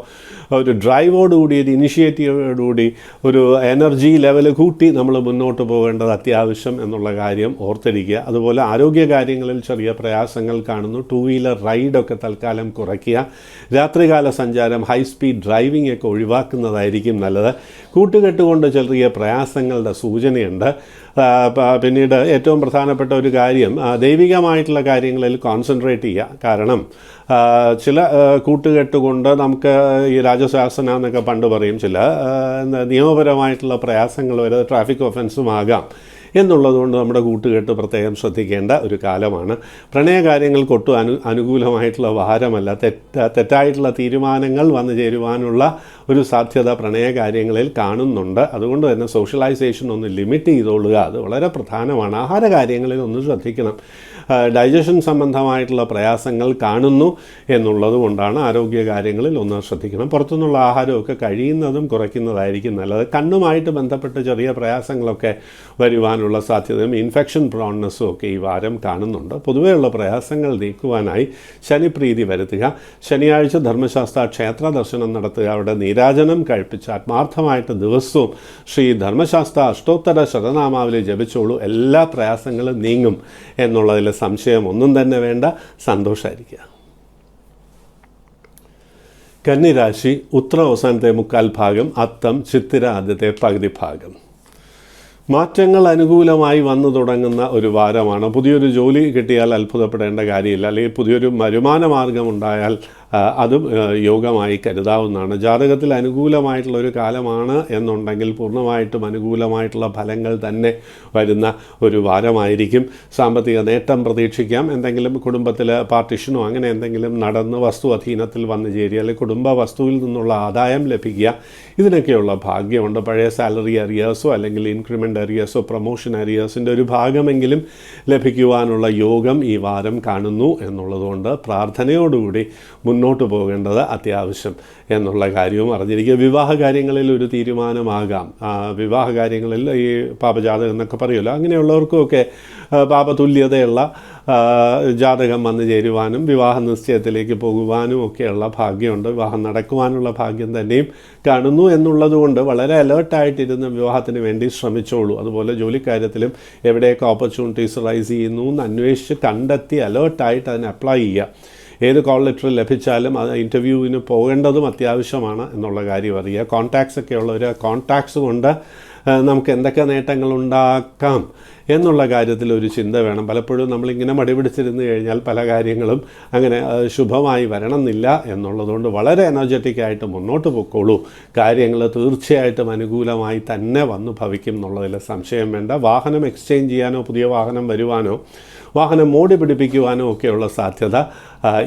Speaker 1: ഒരു ഡ്രൈവോടുകൂടി, ഒരു ഇനിഷ്യേറ്റീവോടുകൂടി, ഒരു എനർജി ലെവൽ കൂട്ടി നമ്മൾ മുന്നോട്ട് പോകേണ്ടത് അത്യാവശ്യം എന്നുള്ള കാര്യം ഓർത്തിരിക്കുക. അതുപോലെ ആരോഗ്യ കാര്യങ്ങളിൽ ചെറിയ പ്രയാസങ്ങൾ കാണുന്നു. 2 വീലർ റൈഡൊക്കെ തൽക്കാലം കുറയ്ക്കുക. രാത്രികാല സഞ്ചാരം, ഹൈ സ്പീഡ് ഡ്രൈവിംഗ് ഒക്കെ ഒഴിവാക്കുന്നതായിരിക്കും നല്ലത്. കൂട്ടുകെട്ടുകൊണ്ട് ചെറിയ പ്രയാസങ്ങളുടെ സൂചനയുണ്ട്. പിന്നീട് ഏറ്റവും പ്രധാനപ്പെട്ട ഒരു കാര്യം ദൈവികമായിട്ടുള്ള കാര്യങ്ങളിൽ കോൺസെൻട്രേറ്റ് ചെയ്യുക. കാരണം ചില കൂട്ടുകെട്ടുകൊണ്ട് നമുക്ക് ഈ രാജശാസന എന്നൊക്കെ പണ്ട് പറയും, ചില നിയമപരമായിട്ടുള്ള പ്രയാസങ്ങൾ വരെ ട്രാഫിക് ഒഫൻസും ആകാം എന്നുള്ളതുകൊണ്ട് നമ്മുടെ കൂട്ടുകെട്ട് പ്രത്യേകം ശ്രദ്ധിക്കേണ്ട ഒരു കാലമാണ്. പ്രണയകാര്യങ്ങൾക്കൊട്ടും അനുകൂലമായിട്ടുള്ള വാരമല്ല. തെറ്റായിട്ടുള്ള തീരുമാനങ്ങൾ വന്നു ചേരുവാനുള്ള ഒരു സാധ്യത പ്രണയകാര്യങ്ങളിൽ കാണുന്നുണ്ട്. അതുകൊണ്ട് തന്നെ സോഷ്യലൈസേഷൻ ഒന്ന് ലിമിറ്റ് ചെയ്തോളുക. അത് വളരെ പ്രധാനമാണ്. ആഹാര കാര്യങ്ങളിൽ ഒന്ന് ശ്രദ്ധിക്കണം. ഡൈജഷൻ സംബന്ധമായിട്ടുള്ള പ്രയാസങ്ങൾ കാണുന്നു എന്നുള്ളത് കൊണ്ടാണ് ആരോഗ്യ കാര്യങ്ങളിൽ ഒന്ന് ശ്രദ്ധിക്കണം. പുറത്തുനിന്നുള്ള ആഹാരമൊക്കെ കഴിയുന്നതും കുറയ്ക്കുന്നതായിരിക്കും നല്ലത്. കണ്ണുമായിട്ട് ബന്ധപ്പെട്ട് ചെറിയ പ്രയാസങ്ങളൊക്കെ വരുവാനുള്ള സാധ്യതയും ഇൻഫെക്ഷൻ പ്രോൺനെസ്സും ഒക്കെ ഈ വാരം കാണുന്നുണ്ട്. പൊതുവെയുള്ള പ്രയാസങ്ങൾ നീക്കുവാനായി ശനിപ്രീതി വരുത്തുക. ശനിയാഴ്ച ധർമ്മശാസ്ത്ര ക്ഷേത്ര ദർശനം നടത്തുക. അവിടെ നീരാജനം കഴിപ്പിച്ച് ആത്മാർത്ഥമായിട്ട് ദിവസവും ശ്രീ ധർമ്മശാസ്ത്ര അഷ്ടോത്തര ശതനാമാവലി ജപിച്ചോളൂ. എല്ലാ പ്രയാസങ്ങളും നീങ്ങും എന്നുള്ളതിൽ സംശയം ഒന്നും തന്നെ വേണ്ട. സന്തോഷമായിരിക്കുക. കന്നിരാശി ഉത്തര അവസാനത്തെ 3/4 ഭാഗം, അത്തം ചിത്തിര ആദ്യത്തെ പകുതി ഭാഗം. മാറ്റങ്ങൾ അനുകൂലമായി വന്നു തുടങ്ങുന്ന ഒരു വാരമാണ്. പുതിയൊരു ജോലി കിട്ടിയാൽ അത്ഭുതപ്പെടേണ്ട കാര്യമില്ല. അല്ലെങ്കിൽ പുതിയൊരു വരുമാന മാർഗം ഉണ്ടായാൽ അതും യോഗമായി കരുതാവുന്നതാണ്. ജാതകത്തിൽ അനുകൂലമായിട്ടുള്ള ഒരു കാലമാണ് എന്നുണ്ടെങ്കിൽ പൂർണ്ണമായിട്ടും അനുകൂലമായിട്ടുള്ള ഫലങ്ങൾ തന്നെ വരുന്ന ഒരു വാരമായിരിക്കും. സാമ്പത്തിക നേട്ടം പ്രതീക്ഷിക്കാം. എന്തെങ്കിലും കുടുംബത്തിൽ പാർട്ടിഷനോ അങ്ങനെ എന്തെങ്കിലും നടന്ന് വസ്തു അധീനത്തിൽ വന്നു ചേരുക, അല്ലെങ്കിൽ കുടുംബ വസ്തുവിൽ നിന്നുള്ള ആദായം ലഭിക്കുക, ഇതിനൊക്കെയുള്ള ഭാഗ്യമുണ്ട്. പഴയ സാലറി അരിയേഴ്സോ അല്ലെങ്കിൽ ഇൻക്രിമെൻ്റ് അരിയേഴ്സോ പ്രൊമോഷൻ അരിയേഴ്സിൻ്റെ ഒരു ഭാഗമെങ്കിലും ലഭിക്കുവാനുള്ള യോഗം ഈ വാരം കാണുന്നു എന്നുള്ളതുകൊണ്ട് പ്രാർത്ഥനയോടുകൂടി മുന്നോട്ട് പോകേണ്ടത് അത്യാവശ്യം എന്നുള്ള കാര്യവും അറിഞ്ഞിരിക്കുക. വിവാഹ കാര്യങ്ങളിൽ ഒരു തീരുമാനമാകാം. വിവാഹ കാര്യങ്ങളിൽ ഈ പാപജാതകം എന്നൊക്കെ പറയുമല്ലോ, അങ്ങനെയുള്ളവർക്കുമൊക്കെ പാപതുല്യതയുള്ള ജാതകം വന്നു ചേരുവാനും വിവാഹ നിശ്ചയത്തിലേക്ക് പോകുവാനും ഒക്കെയുള്ള ഭാഗ്യമുണ്ട്. വിവാഹം നടക്കുവാനുള്ള ഭാഗ്യം തന്നെയും കാണുന്നു എന്നുള്ളതുകൊണ്ട് വളരെ അലേർട്ടായിട്ടിരുന്ന് വിവാഹത്തിന് വേണ്ടി ശ്രമിച്ചോളൂ. അതുപോലെ ജോലിക്കാര്യത്തിലും എവിടെയൊക്കെ ഓപ്പർച്യൂണിറ്റീസ് റൈസ് ചെയ്യുന്നു എന്ന് അന്വേഷിച്ച് കണ്ടെത്തി അലേർട്ടായിട്ട് അതിന് അപ്ലൈ ചെയ്യുക. ഏത് കോൾ ലെറ്റർ ലഭിച്ചാലും അത് ഇൻ്റർവ്യൂവിന് പോകേണ്ടതും അത്യാവശ്യമാണ് എന്നുള്ള കാര്യം അറിയുക. കോൺടാക്ട്സ് ഒക്കെ ഉള്ളവർ കോൺടാക്ട്സ് കൊണ്ട് നമുക്ക് എന്തൊക്കെ നേട്ടങ്ങളുണ്ടാക്കാം എന്നുള്ള കാര്യത്തിൽ ഒരു ചിന്ത വേണം. പലപ്പോഴും നമ്മളിങ്ങനെ മടിപിടിച്ചിരുന്നു കഴിഞ്ഞാൽ പല കാര്യങ്ങളും അങ്ങനെ ശുഭമായി വരണമെന്നില്ല എന്നുള്ളതുകൊണ്ട് വളരെ എനർജറ്റിക്കായിട്ട് മുന്നോട്ട് പൊക്കോളൂ. കാര്യങ്ങൾ തീർച്ചയായിട്ടും അനുകൂലമായി തന്നെ വന്നു ഭവിക്കും എന്നുള്ളതിൽ സംശയം വേണ്ട. വാഹനം എക്സ്ചേഞ്ച് ചെയ്യാനോ പുതിയ വാഹനം വരുവാനോ വാഹനം മോടി പിടിപ്പിക്കുവാനോ ഒക്കെയുള്ള സാധ്യത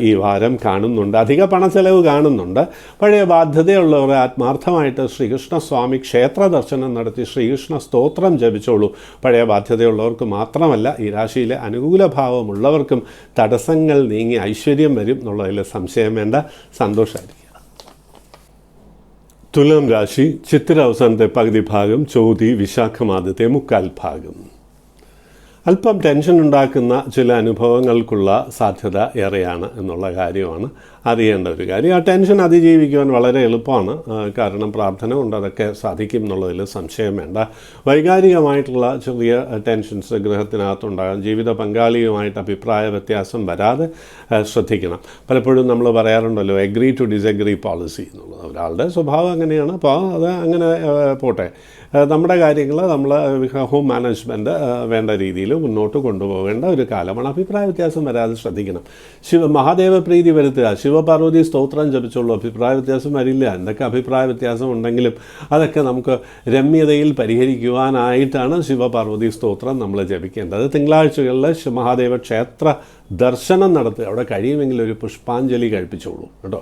Speaker 1: ഈ വാരം കാണുന്നുണ്ട്. അധിക പണച്ചെലവ് കാണുന്നുണ്ട്. പഴയ ബാധ്യതയുള്ളവർ ആത്മാർത്ഥമായിട്ട് ശ്രീകൃഷ്ണസ്വാമി ക്ഷേത്ര ദർശനം നടത്തി ശ്രീകൃഷ്ണ സ്തോത്രം ജപിച്ചോളൂ. പഴയ ബാധ്യത സാധ്യതയുള്ളവർക്ക് മാത്രമല്ല ഈ രാശിയിലെ അനുകൂല ഭാവമുള്ളവർക്കും തടസ്സങ്ങൾ നീങ്ങി ഐശ്വര്യം വരും എന്നുള്ളതിൽ സംശയം വേണ്ട. സന്തോഷമായിരിക്കും. തുലാം രാശി ചിത്തിര അവസാനത്തെ പകുതി ഭാഗം, ചോതി വിശാഖം ആദ്യത്തെ മുക്കാൽ ഭാഗം. അല്പം ടെൻഷൻ ഉണ്ടാക്കുന്ന ചില അനുഭവങ്ങൾക്കുള്ള സാധ്യത ഏറെയാണ് എന്നുള്ള കാര്യമാണ് അറിയേണ്ട ഒരു കാര്യം. ആ ടെൻഷൻ അതിജീവിക്കുവാൻ വളരെ എളുപ്പമാണ്. കാരണം പ്രാർത്ഥന കൊണ്ട് അതൊക്കെ സാധിക്കും എന്നുള്ളതിൽ സംശയം വേണ്ട. വൈകാരികമായിട്ടുള്ള ചെറിയ ടെൻഷൻസ് ഗൃഹത്തിനകത്തുണ്ടാകാം. ജീവിത പങ്കാളിയുമായിട്ട് അഭിപ്രായ വ്യത്യാസം വരാതെ ശ്രദ്ധിക്കണം. പലപ്പോഴും നമ്മൾ പറയാറുണ്ടല്ലോ എഗ്രി ടു ഡിസഗ്രി പോളിസി എന്നുള്ളത്. ഒരാളുടെ സ്വഭാവം അങ്ങനെയാണ്. അപ്പോൾ അത് അങ്ങനെ പോട്ടെ. നമ്മുടെ കാര്യങ്ങൾ നമ്മൾ ഹോം മാനേജ്മെൻറ്റ് വേണ്ട രീതിയിൽ മുന്നോട്ട് കൊണ്ടുപോകേണ്ട ഒരു കാലമാണ്. അഭിപ്രായ വ്യത്യാസം വരാതെ ശ്രദ്ധിക്കണം. മഹാദേവ പ്രീതി വരുത്തുക. ശിവപാർവതി സ്തോത്രം ജപിച്ചുള്ളൂ. അഭിപ്രായ വ്യത്യാസം വരില്ല. എന്തൊക്കെ അഭിപ്രായ വ്യത്യാസം ഉണ്ടെങ്കിലും അതൊക്കെ നമുക്ക് രമ്യതയിൽ പരിഹരിക്കുവാനായിട്ടാണ് ശിവപാർവതി സ്തോത്രം നമ്മൾ ജപിക്കേണ്ടത്. തിങ്കളാഴ്ചകളിൽ മഹാദേവ ക്ഷേത്ര ദർശനം നടത്തുക. അവിടെ കഴിയുമെങ്കിൽ ഒരു പുഷ്പാഞ്ജലി കഴിപ്പിച്ചോളൂ കേട്ടോ.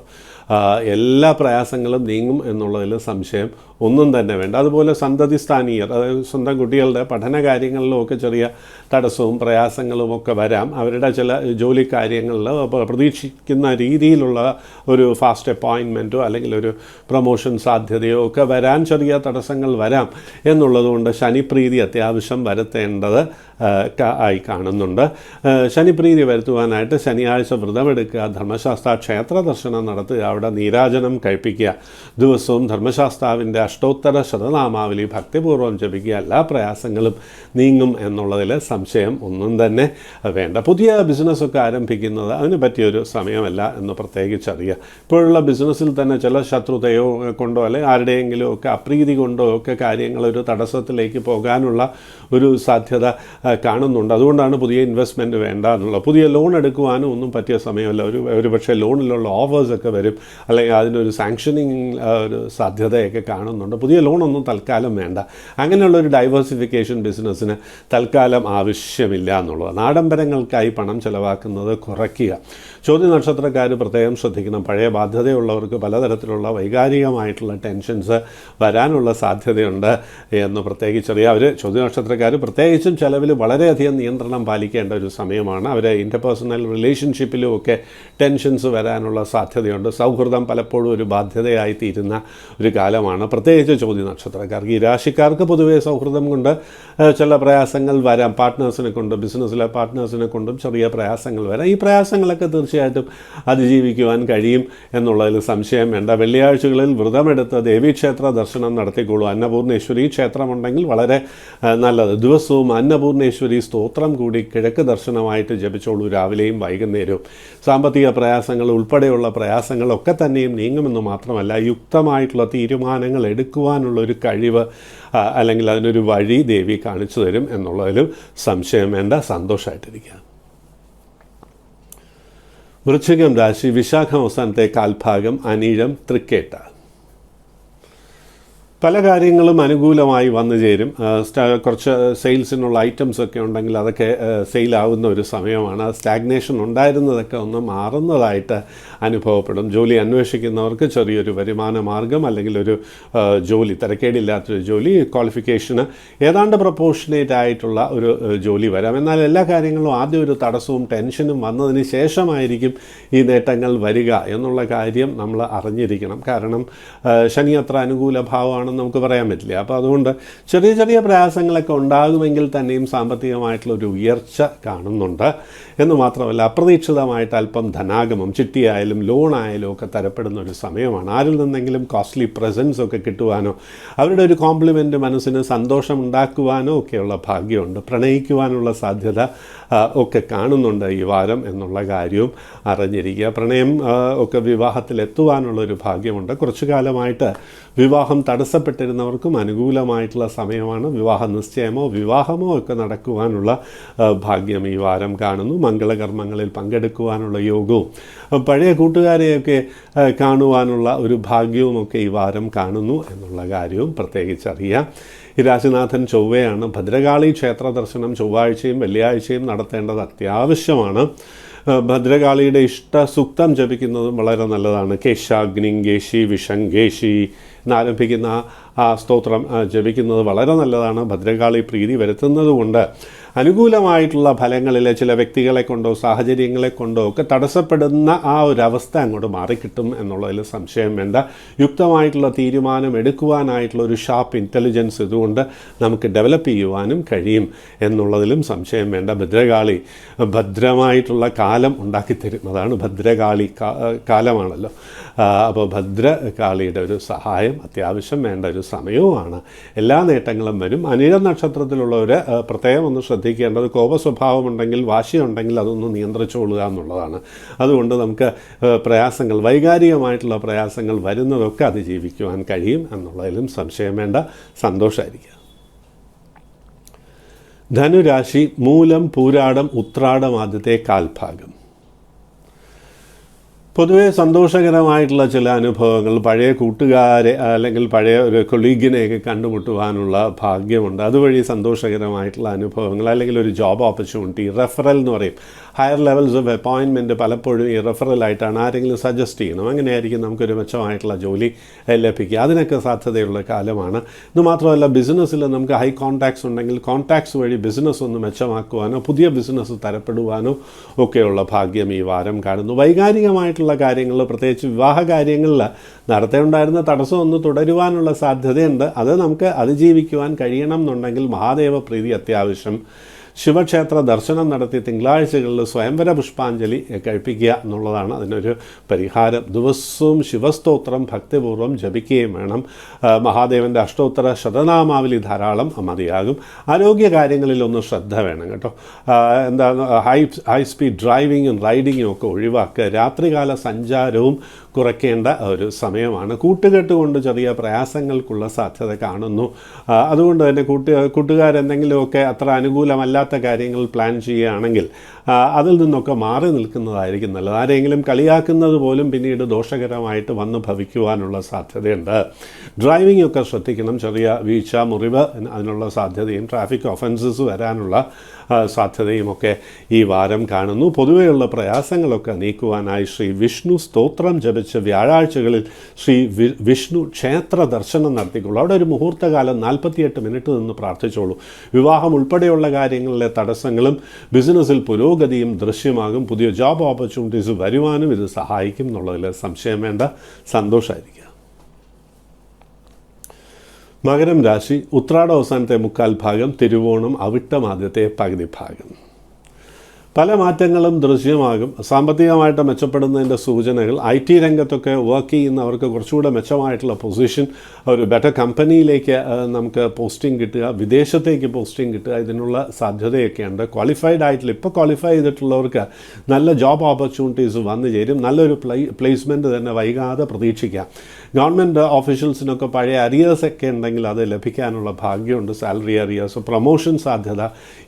Speaker 1: എല്ലാ പ്രയാസങ്ങളും നീങ്ങും എന്നുള്ളതിൽ സംശയം ഒന്നും തന്നെ വേണ്ട. അതുപോലെ സന്തതി സ്ഥാനീയർ, അതായത് സ്വന്തം കുട്ടികളുടെ പഠന കാര്യങ്ങളിലുമൊക്കെ ചെറിയ തടസ്സവും പ്രയാസങ്ങളും ഒക്കെ വരാം. അവരുടെ ചില ജോലി കാര്യങ്ങളിൽ പ്രതീക്ഷിക്കുന്ന രീതിയിലുള്ള ഒരു ഫാസ്റ്റ് അപ്പോയിൻമെൻറ്റോ അല്ലെങ്കിൽ ഒരു പ്രൊമോഷൻ സാധ്യതയോ ഒക്കെ വരാൻ ചെറിയ തടസ്സങ്ങൾ വരാം എന്നുള്ളതുകൊണ്ട് ശനിപ്രീതി അത്യാവശ്യം വരുത്തേണ്ടത് ആയി കാണുന്നുണ്ട്. ശനിപ്രീതി വരുത്തുവാനായിട്ട് ശനിയാഴ്ച വ്രതമെടുക്കുക, ധർമ്മശാസ്ത്ര ക്ഷേത്ര ദർശനം നടത്തുക, അവിടെ നീരാജനം കഴിപ്പിക്കുക, ദിവസവും ധർമ്മശാസ്താവിൻ്റെ അഷ്ടോത്തര ശതനാമാവലി ഭക്തിപൂർവ്വം ജപിക്കുക. എല്ലാ പ്രയാസങ്ങളും നീങ്ങും എന്നുള്ളതിൽ സംശയം ഒന്നും തന്നെ വേണ്ട. പുതിയ ബിസിനസ്സൊക്കെ ആരംഭിക്കുന്നത് അതിന് പറ്റിയൊരു സമയമല്ല എന്ന് പ്രത്യേകിച്ചറിയുക. ഇപ്പോഴുള്ള ബിസിനസ്സിൽ തന്നെ ചില ശത്രുതയോ കൊണ്ടോ അല്ലെങ്കിൽ ആരുടെയെങ്കിലും ഒക്കെ അപ്രീതി കൊണ്ടോ ഒക്കെ കാര്യങ്ങൾ ഒരു തടസ്സത്തിലേക്ക് പോകാനുള്ള ഒരു സാധ്യത കാണുന്നുണ്ട്. അതുകൊണ്ടാണ് പുതിയ ഇൻവെസ്റ്റ്മെൻറ്റ് വേണ്ട എന്നുള്ളത്. പുതിയ ലോൺ എടുക്കുവാനും ഒന്നും പറ്റിയ സമയമല്ല. ഒരു പക്ഷേ ലോണിലുള്ള ഓഫേഴ്സൊക്കെ വരും, അല്ലെങ്കിൽ അതിനൊരു സാങ്ഷനിങ് ഒരു സാധ്യതയൊക്കെ കാണുന്നുണ്ട്. പുതിയ ലോണൊന്നും തൽക്കാലം വേണ്ട. അങ്ങനെയുള്ളൊരു ഡൈവേഴ്സിഫിക്കേഷൻ ബിസിനസ്സിന് തൽക്കാലം ആവശ്യമില്ല എന്നുള്ളതാണ്. ആഡംബരങ്ങൾക്കായി പണം ചിലവാക്കുന്നത് കുറയ്ക്കുക. ചോദ്യ നക്ഷത്രക്കാർ പ്രത്യേകം ശ്രദ്ധിക്കണം. പഴയ ബാധ്യതയുള്ളവർക്ക് പലതരത്തിലുള്ള വൈകാരികമായിട്ടുള്ള ടെൻഷൻസ് വരാനുള്ള സാധ്യതയുണ്ട് എന്ന് പ്രത്യേകിച്ചറിയാം. അവർ ചോദ്യ നക്ഷത്രക്കാർ പ്രത്യേകിച്ചും ചിലവിൽ വളരെയധികം നിയന്ത്രണം പാലിക്കേണ്ട ഒരു സമയമാണ്. അവർ ഇൻ്റർപേഴ്സണൽ റിലേഷൻഷിപ്പിലും ഒക്കെ ടെൻഷൻസ് വരാനുള്ള സാധ്യതയുണ്ട്. സൗഹൃദം പലപ്പോഴും ഒരു ബാധ്യതയായി തീരുന്ന ഒരു കാലമാണ്, പ്രത്യേകിച്ച് ചോദ്യ നക്ഷത്രക്കാർക്ക്. ഈ രാശിക്കാർക്ക് പൊതുവേ സൗഹൃദം കൊണ്ട് ചില പ്രയാസങ്ങൾ വരാം. പാർട്ട്നേഴ്സിനെ കൊണ്ടും ബിസിനസ്സിലെ പാർട്ട്നേഴ്സിനെ കൊണ്ടും ചെറിയ പ്രയാസങ്ങൾ വരാം. ഈ പ്രയാസങ്ങളൊക്കെ തീർച്ചയായിട്ടും അതിജീവിക്കുവാൻ കഴിയും എന്നുള്ളതിൽ സംശയം വേണ്ട. വെള്ളിയാഴ്ചകളിൽ വ്രതമെടുത്ത് ദേവീക്ഷേത്ര ദർശനം നടത്തിക്കോളൂ. അന്നപൂർണേശ്വരി ക്ഷേത്രമുണ്ടെങ്കിൽ വളരെ നല്ലത്. ദിവസവും അന്നപൂർണേശ്വരി സ്തോത്രം കൂടി കിഴക്ക് ദർശനമായിട്ട് ജപിച്ചോളൂ, രാവിലെയും വൈകുന്നേരവും. സാമ്പത്തിക പ്രയാസങ്ങൾ ഉൾപ്പെടെയുള്ള പ്രയാസങ്ങളൊക്കെ തന്നെയും നീങ്ങുമെന്ന് മാത്രമല്ല, യുക്തമായിട്ടുള്ള തീരുമാനങ്ങൾ എടുക്കുവാനുള്ളൊരു കഴിവ് അല്ലെങ്കിൽ അതിനൊരു വഴി ദേവി കാണിച്ചു തരും എന്നുള്ളതിലും സംശയം വേണ്ട. സന്തോഷമായിട്ടിരിക്കുക. വൃശ്ചികം രാശി വിശാഖം അവസാനത്തെ കാൽഭാഗം, അനീഴം തൃക്കേട്ട. പല കാര്യങ്ങളും അനുകൂലമായി വന്നു ചേരും. കുറച്ച് സെയിൽസിനുള്ള ഐറ്റംസ് ഒക്കെ ഉണ്ടെങ്കിൽ അതൊക്കെ സെയിലാവുന്ന ഒരു സമയമാണ്. സ്റ്റാഗ്നേഷൻ ഉണ്ടായിരുന്നതൊക്കെ ഒന്ന് മാറുന്നതായിട്ട് അനുഭവപ്പെടും. ജോലി അന്വേഷിക്കുന്നവർക്ക് ചെറിയൊരു വരുമാന മാർഗം അല്ലെങ്കിൽ ഒരു ജോലി, തിരക്കേടില്ലാത്തൊരു ജോലി, ക്വാളിഫിക്കേഷന് ഏതാണ്ട് പ്രൊപ്പോർഷനേറ്റ് ആയിട്ടുള്ള ഒരു ജോലി വരാം. എന്നാൽ എല്ലാ കാര്യങ്ങളും ആദ്യം ഒരു തടസ്സവും ടെൻഷനും വന്നതിന് ശേഷമായിരിക്കും ഈ നേട്ടങ്ങൾ വരിക എന്നുള്ള കാര്യം നമ്മൾ അറിഞ്ഞിരിക്കണം. കാരണം ശനി അത്ര അനുകൂല ഭാവമാണ് നമുക്ക് പറയാൻ പറ്റില്ല. അപ്പോൾ അതുകൊണ്ട് ചെറിയ ചെറിയ പ്രയാസങ്ങളൊക്കെ ഉണ്ടാകുമെങ്കിൽ തന്നെയും സാമ്പത്തികമായിട്ടുള്ളൊരു ഉയർച്ച കാണുന്നുണ്ട് എന്ന് മാത്രമല്ല, അപ്രതീക്ഷിതമായിട്ട് അല്പം ധനാഗമം, ചിട്ടിയായാലും ലോണായാലും ഒക്കെ തരപ്പെടുന്ന ഒരു സമയമാണ്. ആരിൽ നിന്നെങ്കിലും കോസ്റ്റ്ലി പ്രസൻസ് ഒക്കെ കിട്ടുവാനോ അവരുടെ ഒരു കോംപ്ലിമെൻറ്റ് മനസ്സിന് സന്തോഷം ഉണ്ടാക്കുവാനോ ഒക്കെയുള്ള ഭാഗ്യമുണ്ട്. പ്രണയിക്കുവാനുള്ള സാധ്യത ഒക്കെ കാണുന്നുണ്ട് ഈ വാരം എന്നുള്ള കാര്യവും അറിഞ്ഞിരിക്കുക. പ്രണയം ഒക്കെ വിവാഹത്തിലെത്തുവാനുള്ളൊരു ഭാഗ്യമുണ്ട്. കുറച്ചു കാലമായിട്ട് വിവാഹം തടസ്സപ്പെട്ടിരുന്നവർക്കും അനുകൂലമായിട്ടുള്ള സമയമാണ്. വിവാഹ നിശ്ചയമോ വിവാഹമോ ഒക്കെ നടക്കുവാനുള്ള ഭാഗ്യം ഈ വാരം കാണുന്നു. മംഗളകർമ്മങ്ങളിൽ പങ്കെടുക്കുവാനുള്ള യോഗവും പഴയ കൂട്ടുകാരെയൊക്കെ കാണുവാനുള്ള ഒരു ഭാഗ്യവുമൊക്കെ ഈ വാരം കാണുന്നു എന്നുള്ള കാര്യവും പ്രത്യേകിച്ചറിയാം. ഈ രാശിനാഥൻ ചൊവ്വയാണ്. ഭദ്രകാളി ക്ഷേത്ര ദർശനം ചൊവ്വാഴ്ചയും വെള്ളിയാഴ്ചയും നടത്തേണ്ടത് അത്യാവശ്യമാണ്. ഭദ്രകാളിയുടെ ഇഷ്ടസൂക്തം ജപിക്കുന്നതും വളരെ നല്ലതാണ്. കേശാഗ്നിങ്കേശി വിഷങ്കേശി എന്നാരംഭിക്കുന്ന ആ സ്തോത്രം ജപിക്കുന്നത് വളരെ നല്ലതാണ്. ഭദ്രകാളി പ്രീതി വരുത്തുന്നതുകൊണ്ട് അനുകൂലമായിട്ടുള്ള ഫലങ്ങളിലെ ചില വ്യക്തികളെ കൊണ്ടോ സാഹചര്യങ്ങളെ കൊണ്ടോ ഒക്കെ തടസ്സപ്പെടുന്ന ആ ഒരു അവസ്ഥ അങ്ങോട്ട് മാറിക്കിട്ടും എന്നുള്ളതിൽ സംശയം വേണ്ട. യുക്തമായിട്ടുള്ള തീരുമാനം എടുക്കുവാനായിട്ടുള്ള ഒരു ഷാർപ്പ് ഇൻ്റലിജൻസ് ഇതുകൊണ്ട് നമുക്ക് ഡെവലപ്പ് ചെയ്യുവാനും കഴിയും എന്നുള്ളതിലും സംശയം വേണ്ട. ഭദ്രകാളി ഭദ്രമായിട്ടുള്ള കാലം ഉണ്ടാക്കിത്തരും. അതാണ് ഭദ്രകാളി കാലമാണല്ലോ. അപ്പോൾ ഭദ്രകാളിയുടെ ഒരു സഹായം അത്യാവശ്യം വേണ്ട ഒരു സമയവുമാണ്. എല്ലാ നേട്ടങ്ങളും വരും. അനിഴ നക്ഷത്രത്തിലുള്ളവർ പ്രത്യേകം ഒന്ന് ശ്രദ്ധിക്കേണ്ടത്, കോപസ്വഭാവമുണ്ടെങ്കിൽ വാശിയുണ്ടെങ്കിൽ അതൊന്ന് നിയന്ത്രിച്ചുകൊള്ളുക എന്നുള്ളതാണ്. അതുകൊണ്ട് നമുക്ക് പ്രയാസങ്ങൾ, വൈകാരികമായിട്ടുള്ള പ്രയാസങ്ങൾ വരുന്നതൊക്കെ അതിജീവിക്കുവാൻ കഴിയും എന്നുള്ളതിലും സംശയം വേണ്ട. സന്തോഷമായിരിക്കുക. ധനുരാശി മൂലം പൂരാടം ഉത്രാടം ആദ്യത്തെ കാൽഭാഗം. പൊതുവേ സന്തോഷകരമായിട്ടുള്ള ചില അനുഭവങ്ങൾ, പഴയ കൂട്ടുകാരെ അല്ലെങ്കിൽ പഴയ ഒരു കൊളീഗിനെയൊക്കെ കണ്ടുമുട്ടുവാനുള്ള ഭാഗ്യമുണ്ട്. അതുവഴി സന്തോഷകരമായിട്ടുള്ള അനുഭവങ്ങൾ, അല്ലെങ്കിൽ ഒരു ജോബ് ഓപ്പർച്യൂണിറ്റി, റെഫറൽ എന്ന് പറയും. ഹയർ ലെവൽസ് ഓഫ് അപ്പോയിൻമെൻറ്റ് പലപ്പോഴും ഈ റെഫറലായിട്ടാണ്. ആരെങ്കിലും സജസ്റ്റ് ചെയ്യണം, അങ്ങനെയായിരിക്കും നമുക്കൊരു മെച്ചമായിട്ടുള്ള ജോലി ലഭിക്കുക. അതിനൊക്കെ സാധ്യതയുള്ള കാലമാണ്. ഇത് മാത്രമല്ല, ബിസിനസ്സിൽ നമുക്ക് ഹൈ കോൺടാക്ട്സ് ഉണ്ടെങ്കിൽ കോൺടാക്ട്സ് വഴി ബിസിനസ് ഒന്ന് മെച്ചമാക്കുവാനോ പുതിയ ബിസിനസ് തരപ്പെടുവാനോ ഒക്കെയുള്ള ഭാഗ്യം ഈ വാരം കാണുന്നു. വൈകാരികമായിട്ടുള്ള കാര്യങ്ങളിൽ, പ്രത്യേകിച്ച് വിവാഹ കാര്യങ്ങളിൽ നേരത്തെ ഉണ്ടായിരുന്ന തടസ്സം ഒന്ന് തുടരുവാനുള്ള സാധ്യതയുണ്ട്. അത് നമുക്ക് അതിജീവിക്കുവാൻ കഴിയണം എന്നുണ്ടെങ്കിൽ മഹാദേവ പ്രീതി അത്യാവശ്യം. ശിവക്ഷേത്ര ദർശനം നടത്തി തിങ്കളാഴ്ചകളിൽ സ്വയംവര പുഷ്പാഞ്ജലി കഴിപ്പിക്കുക എന്നുള്ളതാണ് അതിനൊരു പരിഹാരം. ദിവസവും ശിവസ്തോത്രം ഭക്തിപൂർവ്വം ജപിക്കുകയും വേണം. മഹാദേവൻ്റെ അഷ്ടോത്തര ശതനാമാവലി ധാരാളം മതിയാകും. ആരോഗ്യകാര്യങ്ങളിലൊന്ന് ശ്രദ്ധ വേണം കേട്ടോ. എന്താണ് ഹൈ സ്പീഡ് ഡ്രൈവിങ്ങും റൈഡിങ്ങും ഒക്കെ ഒഴിവാക്കുക. രാത്രികാല സഞ്ചാരവും കുറയ്ക്കേണ്ട ഒരു സമയമാണ്. കൂട്ടുകെട്ട് കൊണ്ട് ചെറിയ പ്രയാസങ്ങൾക്കുള്ള സാധ്യത കാണുന്നു. അതുകൊണ്ട് തന്നെ കൂട്ടുകാരെന്തെങ്കിലുമൊക്കെ അത്ര അനുകൂലമല്ലാത്ത കാര്യങ്ങൾ പ്ലാൻ ചെയ്യുകയാണെങ്കിൽ അതിൽ നിന്നൊക്കെ മാറി നിൽക്കുന്നതായിരിക്കും നല്ലത്. ആരെങ്കിലും കളിയാക്കുന്നത് പോലും പിന്നീട് ദോഷകരമായിട്ട് വന്ന് ഭവിക്കുവാനുള്ള സാധ്യതയുണ്ട്. ഡ്രൈവിംഗ് ഒക്കെ ശ്രദ്ധിക്കണം. ചെറിയ വീഴ്ച, മുറിവ് അതിനുള്ള സാധ്യതയും ട്രാഫിക് ഒഫൻസസ് വരാനുള്ള സാധ്യതയുമൊക്കെ ഈ വാരം കാണുന്നു. പൊതുവെയുള്ള പ്രയാസങ്ങളൊക്കെ നീക്കുവാനായി ശ്രീ വിഷ്ണു സ്തോത്രം ജപിച്ച് വ്യാഴാഴ്ചകളിൽ ശ്രീ വിഷ്ണു ക്ഷേത്ര ദർശനം നടത്തിക്കൊള്ളൂ. അവിടെ ഒരു മുഹൂർത്തകാലം 48 മിനിറ്റ് നിന്ന് പ്രാർത്ഥിച്ചോളൂ. വിവാഹം ഉൾപ്പെടെയുള്ള കാര്യങ്ങളിലെ തടസ്സങ്ങളും ബിസിനസ്സിൽ പുരോഗതിയും ദൃശ്യമാകും. പുതിയ ജോബ് ഓപ്പർച്യൂണിറ്റീസ് വരുവാനും ഇത് സഹായിക്കും എന്നുള്ളതിൽ സംശയം വേണ്ട. സന്തോഷമായിരിക്കും. മകരം രാശി ഉത്രാട അവസാനത്തെ മുക്കാൽ ഭാഗം, തിരുവോണം അവിട്ടം ആദ്യത്തെ പകുതി ഭാഗം. പല മാറ്റങ്ങളും ദൃശ്യമാകും. സാമ്പത്തികമായിട്ട് മെച്ചപ്പെടുന്നതിൻ്റെ സൂചനകൾ. IT രംഗത്തൊക്കെ വർക്ക് ചെയ്യുന്നവർക്ക് കുറച്ചുകൂടെ മെച്ചമായിട്ടുള്ള പൊസിഷൻ, ഒരു ബെറ്റർ കമ്പനിയിലേക്ക് നമുക്ക് പോസ്റ്റിംഗ് കിട്ടുക, വിദേശത്തേക്ക് പോസ്റ്റിംഗ് കിട്ടുക, ഇതിനുള്ള സാധ്യതയൊക്കെയുണ്ട്. ക്വാളിഫൈഡ് ആയിട്ടുള്ള, ഇപ്പോൾ ക്വാളിഫൈ ചെയ്തിട്ടുള്ളവർക്ക് നല്ല ജോബ് ഓപ്പർച്യൂണിറ്റീസ് വന്നു ചേരും. നല്ലൊരു പ്ലേസ്മെൻറ്റ് തന്നെ വൈകാതെ പ്രതീക്ഷിക്കാം. ഗവൺമെൻറ് ഓഫീഷ്യൽസിനൊക്കെ പഴയ അരിയേഴ്സൊക്കെ ഉണ്ടെങ്കിൽ അത് ലഭിക്കാനുള്ള ഭാഗ്യമുണ്ട്. സാലറി അരിയേഴ്സ്, പ്രൊമോഷൻ സാധ്യത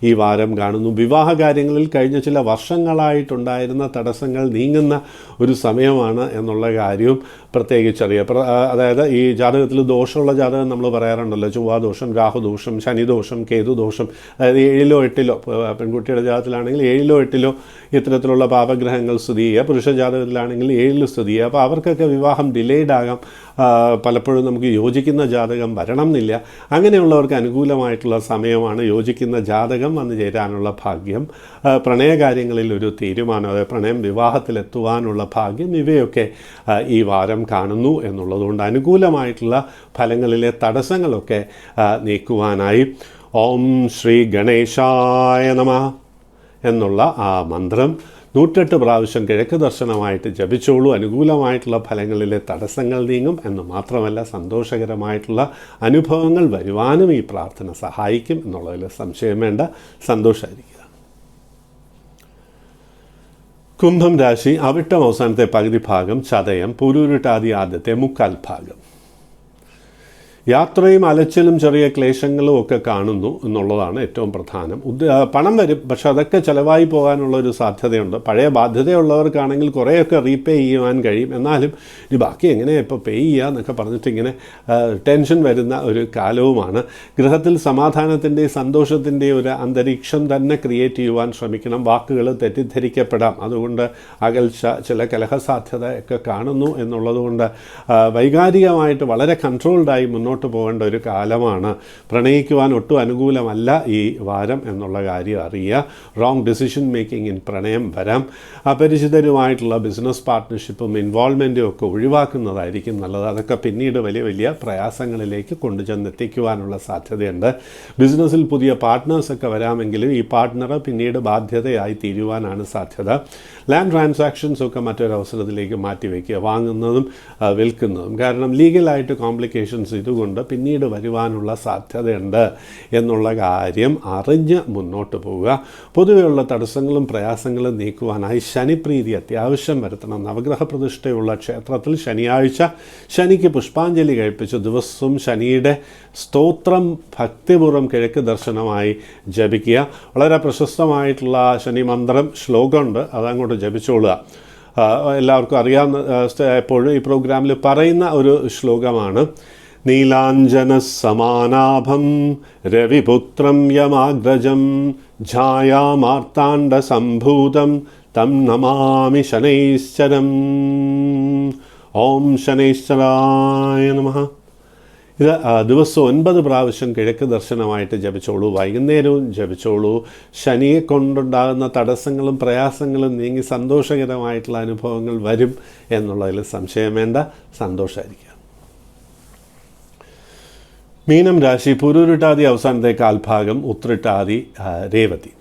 Speaker 1: ഈ വാരം കാണുന്നു. വിവാഹ കാര്യങ്ങളിൽ കഴിഞ്ഞ ചില വർഷങ്ങളായിട്ടുണ്ടായിരുന്ന തടസ്സങ്ങൾ നീങ്ങുന്ന ഒരു സമയമാണ് എന്നുള്ള കാര്യവും പ്രത്യേകിച്ചറിയാം. അതായത് ഈ ജാതകത്തിൽ ദോഷമുള്ള ജാതകം നമ്മൾ പറയാറുണ്ടല്ലോ. ചൊവ്വാദോഷം, രാഹുദോഷം, ശനിദോഷം, കേതുദോഷം. അതായത് 7ലോ 8ലോ, പെൺകുട്ടിയുടെ ജാതകത്തിലാണെങ്കിൽ 7ലോ 8ലോ ഇത്തരത്തിലുള്ള പാപഗ്രഹങ്ങൾ സ്ഥിതി ചെയ്യുക. പുരുഷ ജാതകത്തിലാണെങ്കിൽ 7 സ്ഥിതി ചെയ്യുക. അപ്പോൾ അവർക്കൊക്കെ വിവാഹം ഡിലേഡ് ആകാം. പലപ്പോഴും നമുക്ക് യോജിക്കുന്ന ജാതകം വരണം എന്നില്ല. അങ്ങനെയുള്ളവർക്ക് അനുകൂലമായിട്ടുള്ള സമയമാണ്. യോജിക്കുന്ന ജാതകം വന്നു ചേരാനുള്ള ഭാഗ്യം, പ്രണയകാര്യങ്ങളിൽ ഒരു തീരുമാനം, അതായത് പ്രണയം വിവാഹത്തിലെത്തുവാനുള്ള ഭാഗ്യം, ഇവയൊക്കെ ഈ വാരം കാണുന്നു എന്നുള്ളതുകൊണ്ട് അനുകൂലമായിട്ടുള്ള ഫലങ്ങളിലെ തടസ്സങ്ങളൊക്കെ നീക്കുവാനായി ഓം ശ്രീ ഗണേശായ നമഃ എന്നുള്ള ആ മന്ത്രം 108 പ്രാവശ്യം കിഴക്ക് ദർശനമായിട്ട് ജപിച്ചോളൂ. അനുകൂലമായിട്ടുള്ള ഫലങ്ങളിലെ തടസ്സങ്ങൾ നീങ്ങും എന്ന് മാത്രമല്ല, സന്തോഷകരമായിട്ടുള്ള അനുഭവങ്ങൾ വരുവാനും ഈ പ്രാർത്ഥന സഹായിക്കും എന്നുള്ളതിൽ സംശയം വേണ്ട. സന്തോഷമായിരിക്കുക. കുംഭം രാശി അവിട്ടം അവസാനത്തെ പകുതി ഭാഗം, ചതയം പൂരുരുട്ടാതി ആദ്യത്തെ മുക്കാൽ ഭാഗം. യാത്രയും അലച്ചിലും ചെറിയ ക്ലേശങ്ങളും ഒക്കെ കാണുന്നു എന്നുള്ളതാണ് ഏറ്റവും പ്രധാനം. പണം വരും, പക്ഷെ അതൊക്കെ ചിലവായി പോകാനുള്ള ഒരു സാധ്യതയുണ്ട്. പഴയ ബാധ്യതയുള്ളവർക്കാണെങ്കിൽ കുറേയൊക്കെ റീപേ ചെയ്യുവാൻ കഴിയും. എന്നാലും ഇനി ബാക്കി എങ്ങനെയാണ് ഇപ്പോൾ പേ ചെയ്യുക എന്നൊക്കെ പറഞ്ഞിട്ട് ഇങ്ങനെ ടെൻഷൻ വരുന്ന ഒരു കാലവുമാണ്. ഗൃഹത്തിൽ സമാധാനത്തിൻ്റെയും സന്തോഷത്തിൻ്റെയും ഒരു അന്തരീക്ഷം തന്നെ ക്രിയേറ്റ് ചെയ്യുവാൻ ശ്രമിക്കണം. വാക്കുകൾ തെറ്റിദ്ധരിക്കപ്പെടാം, അതുകൊണ്ട് അകൽച്ച, ചില കലഹസാധ്യത ഒക്കെ കാണുന്നു എന്നുള്ളതുകൊണ്ട് വൈകാരികമായിട്ട് വളരെ കൺട്രോൾഡായി മുന്നോട്ട് പോകേണ്ട ഒരു കാലമാണ്. പ്രണയിക്കുവാൻ ഒട്ടും അനുകൂലമല്ല ഈ വാരം എന്നുള്ള കാര്യം അറിയുക. റോങ് ഡിസിഷൻ മേക്കിംഗ് ഇൻ പ്രണയം വരാം. അപരിചിതരുമായിട്ടുള്ള ബിസിനസ് പാർട്ട്ണർഷിപ്പും ഇൻവോൾവ്മെൻറ്റും ഒക്കെ ഒഴിവാക്കുന്നതായിരിക്കും നല്ലത്. അതൊക്കെ പിന്നീട് വലിയ വലിയ പ്രയാസങ്ങളിലേക്ക് കൊണ്ടുചെന്നെത്തിക്കുവാനുള്ള സാധ്യതയുണ്ട്. ബിസിനസ്സിൽ പുതിയ പാർട്ട്നേഴ്സൊക്കെ വരാമെങ്കിലും ഈ പാർട്ട്ണർ പിന്നീട് ബാധ്യതയായി തീരുവാനാണ് സാധ്യത. ലാൻഡ് ട്രാൻസാക്ഷൻസൊക്കെ മറ്റൊരവസരത്തിലേക്ക് മാറ്റിവെക്കുക, വാങ്ങുന്നതും വിൽക്കുന്നതും. കാരണം ലീഗലായിട്ട് കോംപ്ലിക്കേഷൻസ് ഇതുകൊണ്ട് പിന്നീട് വരുവാനുള്ള സാധ്യതയുണ്ട് എന്നുള്ള കാര്യം അറിഞ്ഞ് മുന്നോട്ട് പോവുക. പൊതുവെയുള്ള തടസ്സങ്ങളും പ്രയാസങ്ങളും നീക്കുവാനായി ശനിപ്രീതി അത്യാവശ്യം വരുത്തണം. നവഗ്രഹ പ്രതിഷ്ഠയുള്ള ക്ഷേത്രത്തിൽ ശനിയാഴ്ച ശനിക്ക് പുഷ്പാഞ്ജലി കഴിപ്പിച്ച് ദിവസവും ശനിയുടെ സ്തോത്രം ഭക്തിപൂർവ്വം കിഴക്ക് ദർശനമായി ജപിക്കുക. വളരെ പ്രശസ്തമായിട്ടുള്ള ശനി മന്ത്രം ശ്ലോകമുണ്ട്, അതങ്ങോട്ട് ജപിച്ചോളുക. എല്ലാവർക്കും അറിയാവുന്ന, എപ്പോഴും ഈ പ്രോഗ്രാമിൽ പറയുന്ന ഒരു ശ്ലോകമാണ്. നീലാഞ്ജന സമാനാഭം രവിപുത്രം യമാഗ്രജം ഛായാമാർത്താണ്ഡ സംഭൂതം തം നമാമി ശനൈശ്ചരം. ഓം ശനൈശ്ചരായ നമഃ. ഇത് ദിവസം 9 പ്രാവശ്യം കിഴക്ക് ദർശനമായിട്ട് ജപിച്ചോളൂ. വൈകുന്നേരവും ജപിച്ചോളൂ. ശനിയെ കൊണ്ടുണ്ടാകുന്ന തടസ്സങ്ങളും പ്രയാസങ്ങളും നീങ്ങി സന്തോഷകരമായിട്ടുള്ള അനുഭവങ്ങൾ വരും എന്നുള്ളതിൽ സംശയം വേണ്ട. സന്തോഷമായിരിക്കുക. മീനം രാശി, പുരൂരുട്ടാതി അവസാനത്തെ കാൽഭാഗം, ഉത്രട്ടാതി, രേവതി.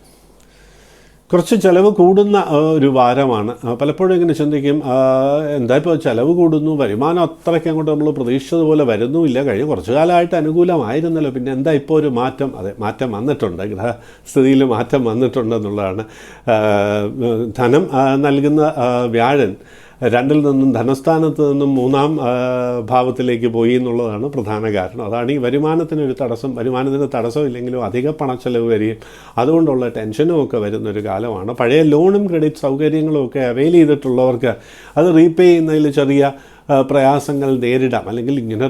Speaker 1: കുറച്ച് ചിലവ് കൂടുന്ന ഒരു വാരമാണ്. പലപ്പോഴും ഇങ്ങനെ ചിന്തിക്കും, എന്താ ഇപ്പോൾ ചിലവ് കൂടുന്നു, വരുമാനം അത്രയ്ക്ക് അങ്ങോട്ട് നമ്മൾ പ്രതീക്ഷിച്ചതുപോലെ വരുന്നുമില്ല, കഴിഞ്ഞ കുറച്ചു കാലമായിട്ട് അനുകൂലമായിരുന്നല്ലോ, പിന്നെ എന്താ ഇപ്പോൾ ഒരു മാറ്റം? അതെ, മാറ്റം വന്നിട്ടുണ്ട്, ഗ്രഹസ്ഥിതിയിൽ മാറ്റം വന്നിട്ടുണ്ടെന്നുള്ളതാണ്. ധനം നൽകുന്ന വ്യാഴൻ 2-ൽ നിന്നും ധനസ്ഥാനത്ത് നിന്നും 3-ാം ഭാവത്തിലേക്ക് പോയി എന്നുള്ളതാണ് പ്രധാന കാരണം. അതാണ് ഈ വരുമാനത്തിനൊരു തടസ്സം. വരുമാനത്തിന് തടസ്സമില്ലെങ്കിലും അധിക പണച്ചെലവ് വരികയും അതുകൊണ്ടുള്ള ടെൻഷനും ഒക്കെ വരുന്നൊരു കാലമാണ്. പഴയ ലോണും ക്രെഡിറ്റ് സൗകര്യങ്ങളും ഒക്കെ അവെയിൽ ചെയ്തിട്ടുള്ളവർക്ക് അത് റീപേ ചെയ്യുന്നതിൽ ചെറിയ പ്രയാസങ്ങൾ നേരിടാം. അല്ലെങ്കിൽ എങ്ങനെ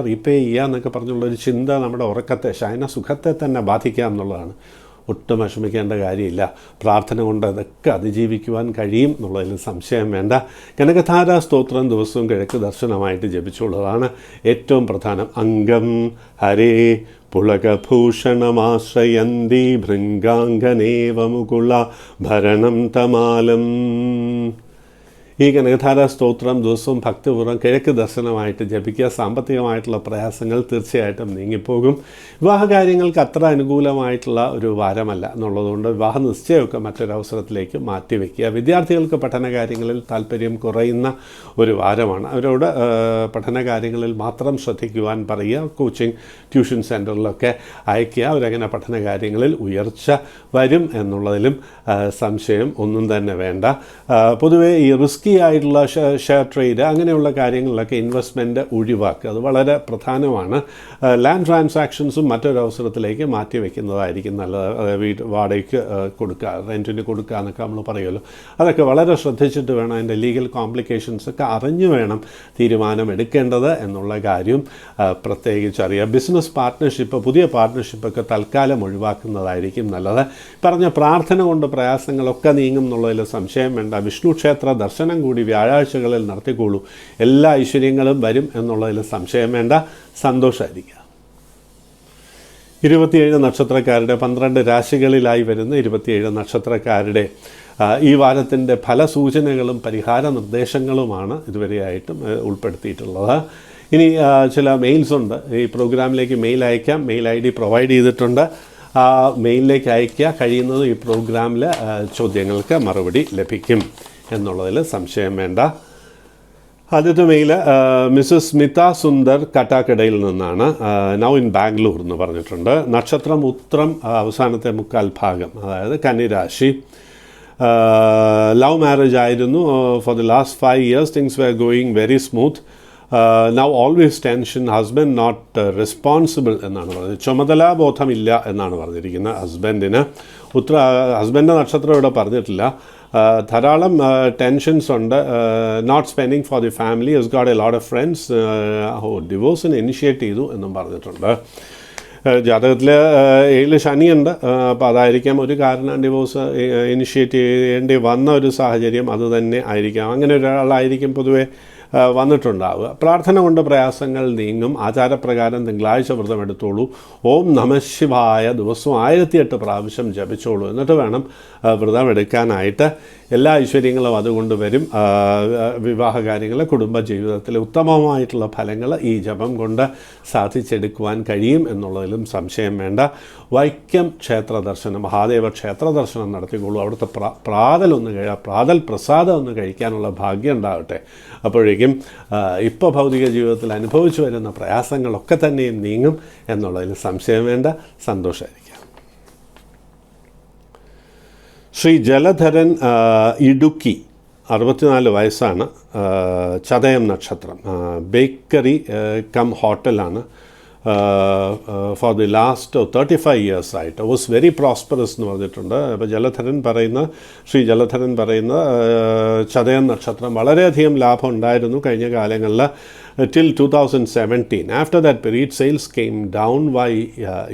Speaker 1: റീപേ ചെയ്യുക എന്നൊക്കെ പറഞ്ഞുള്ളൊരു ചിന്ത നമ്മുടെ ഉറക്കത്തെ, ശയന സുഖത്തെ തന്നെ ബാധിക്കാം എന്നുള്ളതാണ്. ഒട്ടും വിഷമിക്കേണ്ട കാര്യമില്ല. പ്രാർത്ഥന കൊണ്ട് അതൊക്കെ അതിജീവിക്കുവാൻ കഴിയും എന്നുള്ളതിൽ സംശയം വേണ്ട. കനകധാരാ സ്തോത്രം ദിവസവും കിഴക്ക് ദർശനമായിട്ട് ജപിച്ചുള്ളതാണ് ഏറ്റവും പ്രധാനം. അംഗം ഹരേ പുളകഭൂഷണമാശ്രയന്തി ഭൃംഗാംഗനേവ മുകുള ഭരണം തമാലം. ഈ കനകധാരാ സ്തോത്രം ദിവസവും ഭക്തിപൂർവ്വം കിഴക്ക് ദർശനമായിട്ട് ജപിക്കുക. സാമ്പത്തികമായിട്ടുള്ള പ്രയാസങ്ങൾ തീർച്ചയായിട്ടും നീങ്ങിപ്പോകും. വിവാഹകാര്യങ്ങൾക്ക് അത്ര അനുകൂലമായിട്ടുള്ള ഒരു വാരമല്ല എന്നുള്ളതുകൊണ്ട് വിവാഹ നിശ്ചയമൊക്കെ മറ്റൊരവസരത്തിലേക്ക് മാറ്റിവെക്കുക. വിദ്യാർത്ഥികൾക്ക് പഠനകാര്യങ്ങളിൽ താല്പര്യം കുറയുന്ന ഒരു വാരമാണ്. അവരോട് പഠനകാര്യങ്ങളിൽ മാത്രം ശ്രദ്ധിക്കുവാൻ പറയുക. കോച്ചിങ് ട്യൂഷൻ സെൻറ്ററിലൊക്കെ അയക്കുക. അവരങ്ങനെ പഠനകാര്യങ്ങളിൽ ഉയർച്ച വരും എന്നുള്ളതിലും സംശയം ഒന്നും തന്നെ വേണ്ട. പൊതുവേ ഈ റിസ്കി ആയിട്ടുള്ള ഷെയർ ട്രേഡ് അങ്ങനെയുള്ള കാര്യങ്ങളിലൊക്കെ ഇൻവെസ്റ്റ്മെൻറ്റ് ഒഴിവാക്കുക. അത് വളരെ പ്രധാനമാണ്. ലാൻഡ് ട്രാൻസാക്ഷൻസും മറ്റൊരവസരത്തിലേക്ക് മാറ്റി വയ്ക്കുന്നതായിരിക്കും നല്ലത്. വീട് വാടകയ്ക്ക് കൊടുക്കുക, റെൻറ്റിന് കൊടുക്കുക എന്നൊക്കെ നമ്മൾ പറയുമല്ലോ. അതൊക്കെ വളരെ ശ്രദ്ധിച്ചിട്ട് വേണം, അതിൻ്റെ ലീഗൽ കോംപ്ലിക്കേഷൻസൊക്കെ അറിഞ്ഞു വേണം തീരുമാനമെടുക്കേണ്ടത് എന്നുള്ള കാര്യം പ്രത്യേകിച്ച് അറിയാം. ബിസിനസ് പാർട്ട്ണർഷിപ്പ്, പുതിയ പാർട്ട്ണർഷിപ്പൊക്കെ തൽക്കാലം ഒഴിവാക്കുന്നതായിരിക്കും നല്ലത്. പറഞ്ഞ പ്രാർത്ഥന കൊണ്ട് പ്രയാസങ്ങളൊക്കെ നീങ്ങും എന്നുള്ളതിൽ സംശയം വേണ്ട. വിഷ്ണു ക്ഷേത്ര ദർശനം കൂടി വ്യാഴാഴ്ചകളിൽ നടത്തിക്കോളൂ. എല്ലാ ഐശ്വര്യങ്ങളും വരും എന്നുള്ളതിൽ സംശയം വേണ്ട. സന്തോഷമായിരിക്കുക. 27 നക്ഷത്രക്കാരുടെ 12 രാശികളിലായി വരുന്ന 27 നക്ഷത്രക്കാരുടെ ഈ വാരത്തിൻ്റെ ഫലസൂചനകളും പരിഹാര നിർദ്ദേശങ്ങളുമാണ് ഇതുവരെയായിട്ടും ഉൾപ്പെടുത്തിയിട്ടുള്ളത്. ഇനി ചില മെയിൽസ് ഉണ്ട്. ഈ പ്രോഗ്രാമിലേക്ക് മെയിൽ അയക്കാം. മെയിൽ ID പ്രൊവൈഡ് ചെയ്തിട്ടുണ്ട്. ആ മെയിലിലേക്ക് അയക്കുക. കഴിയുന്നത് ഈ പ്രോഗ്രാമിൽ ചോദ്യങ്ങൾക്ക് മറുപടി ലഭിക്കും എന്നുള്ളതിൽ സംശയം വേണ്ട. ആദ്യത്തെ മെയിൽ മിസ്സസ് സ്മിത സുന്ദർ കട്ടാക്കടയിൽ നിന്നാണ്. നൗ ഇൻ ബാംഗ്ലൂർ എന്ന് പറഞ്ഞിട്ടുണ്ട്. നക്ഷത്രം ഉത്രം, അവസാനത്തെ മുക്കാൽ ഭാഗം, അതായത് കന്നിരാശി. ലവ് മാരേജ് ആയിരുന്നു. For the last 5 years things were going very smooth. Now always tension, husband not responsible എന്നാണ് പറഞ്ഞത്. ചുമതലാബോധമില്ല എന്നാണ് പറഞ്ഞിരിക്കുന്നത് ഹസ്ബൻഡിന്. ഹസ്ബൻഡിൻ്റെ നക്ഷത്രം ഇവിടെ പറഞ്ഞിട്ടില്ല. ധാരാളം ടെൻഷൻസ് ഉണ്ട്. Not spending for the family, has got a lot of friends. ഡിവോഴ്സിന് ഇനിഷ്യേറ്റ് ചെയ്തു എന്നും പറഞ്ഞിട്ടുണ്ട്. ജാതകത്തിൽ 7 ശനിയുണ്ട്. അപ്പോൾ അതായിരിക്കാം ഒരു കാരണം ഡിവോഴ്സ് ഇനിഷ്യേറ്റ് ചെയ്യേണ്ടി വന്ന ഒരു സാഹചര്യം അത് തന്നെ ആയിരിക്കാം. അങ്ങനെ ഒരാളായിരിക്കും പൊതുവെ വന്നിട്ടുണ്ടാവുക. പ്രാർത്ഥന കൊണ്ട് പ്രയാസങ്ങൾ നീങ്ങും. ആചാരപ്രകാരം തിങ്കളാഴ്ച വ്രതം എടുത്തോളൂ. ഓം നമഃശിവായ ദിവസവും 1008 പ്രാവശ്യം ജപിച്ചോളൂ. എന്നിട്ട് വേണം വ്രതം എടുക്കാനായിട്ട്. എല്ലാ ഐശ്വര്യങ്ങളും അതുകൊണ്ട് വരും. വിവാഹകാര്യങ്ങൾ, കുടുംബജീവിതത്തിലെ ഉത്തമമായിട്ടുള്ള ഫലങ്ങൾ ഈ ജപം കൊണ്ട് സാധിച്ചെടുക്കുവാൻ കഴിയും എന്നുള്ളതിലും സംശയം വേണ്ട. വൈക്കം ക്ഷേത്ര ദർശനം, മഹാദേവ ക്ഷേത്ര ദർശനം നടത്തിക്കോളൂ. അവിടുത്തെ പ്രാതൽ പ്രസാദം ഒന്ന് കഴിക്കാനുള്ള ഭാഗ്യം ഉണ്ടാകട്ടെ. അപ്പോഴേക്കും ഇപ്പോൾ ഭൗതിക ജീവിതത്തിൽ അനുഭവിച്ചു വരുന്ന പ്രയാസങ്ങളൊക്കെ തന്നെയും നീങ്ങും എന്നുള്ളതിൽ സംശയം വേണ്ട. സന്തോഷമായിരിക്കും. ശ്രീ ജലധരൻ, ഇടുക്കി, 64 വയസ്സാണ്. ചതയം നക്ഷത്രം. ബേക്കറി കം ഹോട്ടലാണ്. ഫോർ ദി ലാസ്റ്റ് 35 years ആയിട്ട് വാസ് വെരി പ്രോസ്പെറസ് എന്ന് പറഞ്ഞിട്ടുണ്ട്. അപ്പോൾ ശ്രീ ജലധരൻ പറയുന്ന ചതയം നക്ഷത്രം വളരെയധികം ലാഭം ഉണ്ടായിരുന്നു കഴിഞ്ഞ കാലങ്ങളിൽ, till 2017. After that period, sales came down. Why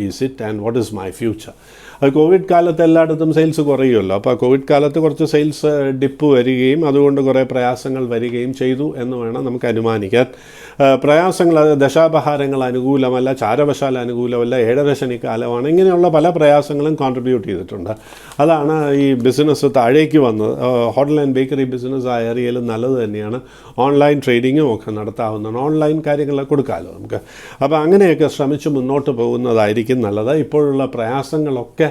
Speaker 1: is it, and what is my future? അത് കോവിഡ് കാലത്ത് എല്ലായിടത്തും സെയിൽസ് കുറയുമല്ലോ. അപ്പോൾ കോവിഡ് കാലത്ത് കുറച്ച് സെയിൽസ് ഡിപ്പ് വരികയും അതുകൊണ്ട് കുറേ പ്രയാസങ്ങൾ വരികയും ചെയ്തു എന്ന് വേണം നമുക്ക് അനുമാനിക്കാൻ. പ്രയാസങ്ങൾ, ദശാപഹാരങ്ങൾ അനുകൂലമല്ല, ചാരവശാൽ അനുകൂലമല്ല, 7.5 ശനി കാലമാണ്. ഇങ്ങനെയുള്ള പല പ്രയാസങ്ങളും കോൺട്രിബ്യൂട്ട് ചെയ്തിട്ടുണ്ട്. അതാണ് ഈ ബിസിനസ് താഴേക്ക് വന്നത്. ഹോട്ടൽ ആൻഡ് ബേക്കറി ബിസിനസ് ആ ഏരിയയിൽ നല്ലത് തന്നെയാണ്. ഓൺലൈൻ ട്രേഡിങ്ങും ഒക്കെ നടത്താവുന്നതാണ്. ഓൺലൈൻ കാര്യങ്ങളൊക്കെ കൊടുക്കാമല്ലോ നമുക്ക്. അപ്പോൾ അങ്ങനെയൊക്കെ ശ്രമിച്ച് മുന്നോട്ട് പോകുന്നതായിരിക്കും നല്ലത്. ഇപ്പോഴുള്ള പ്രയാസങ്ങളൊക്കെ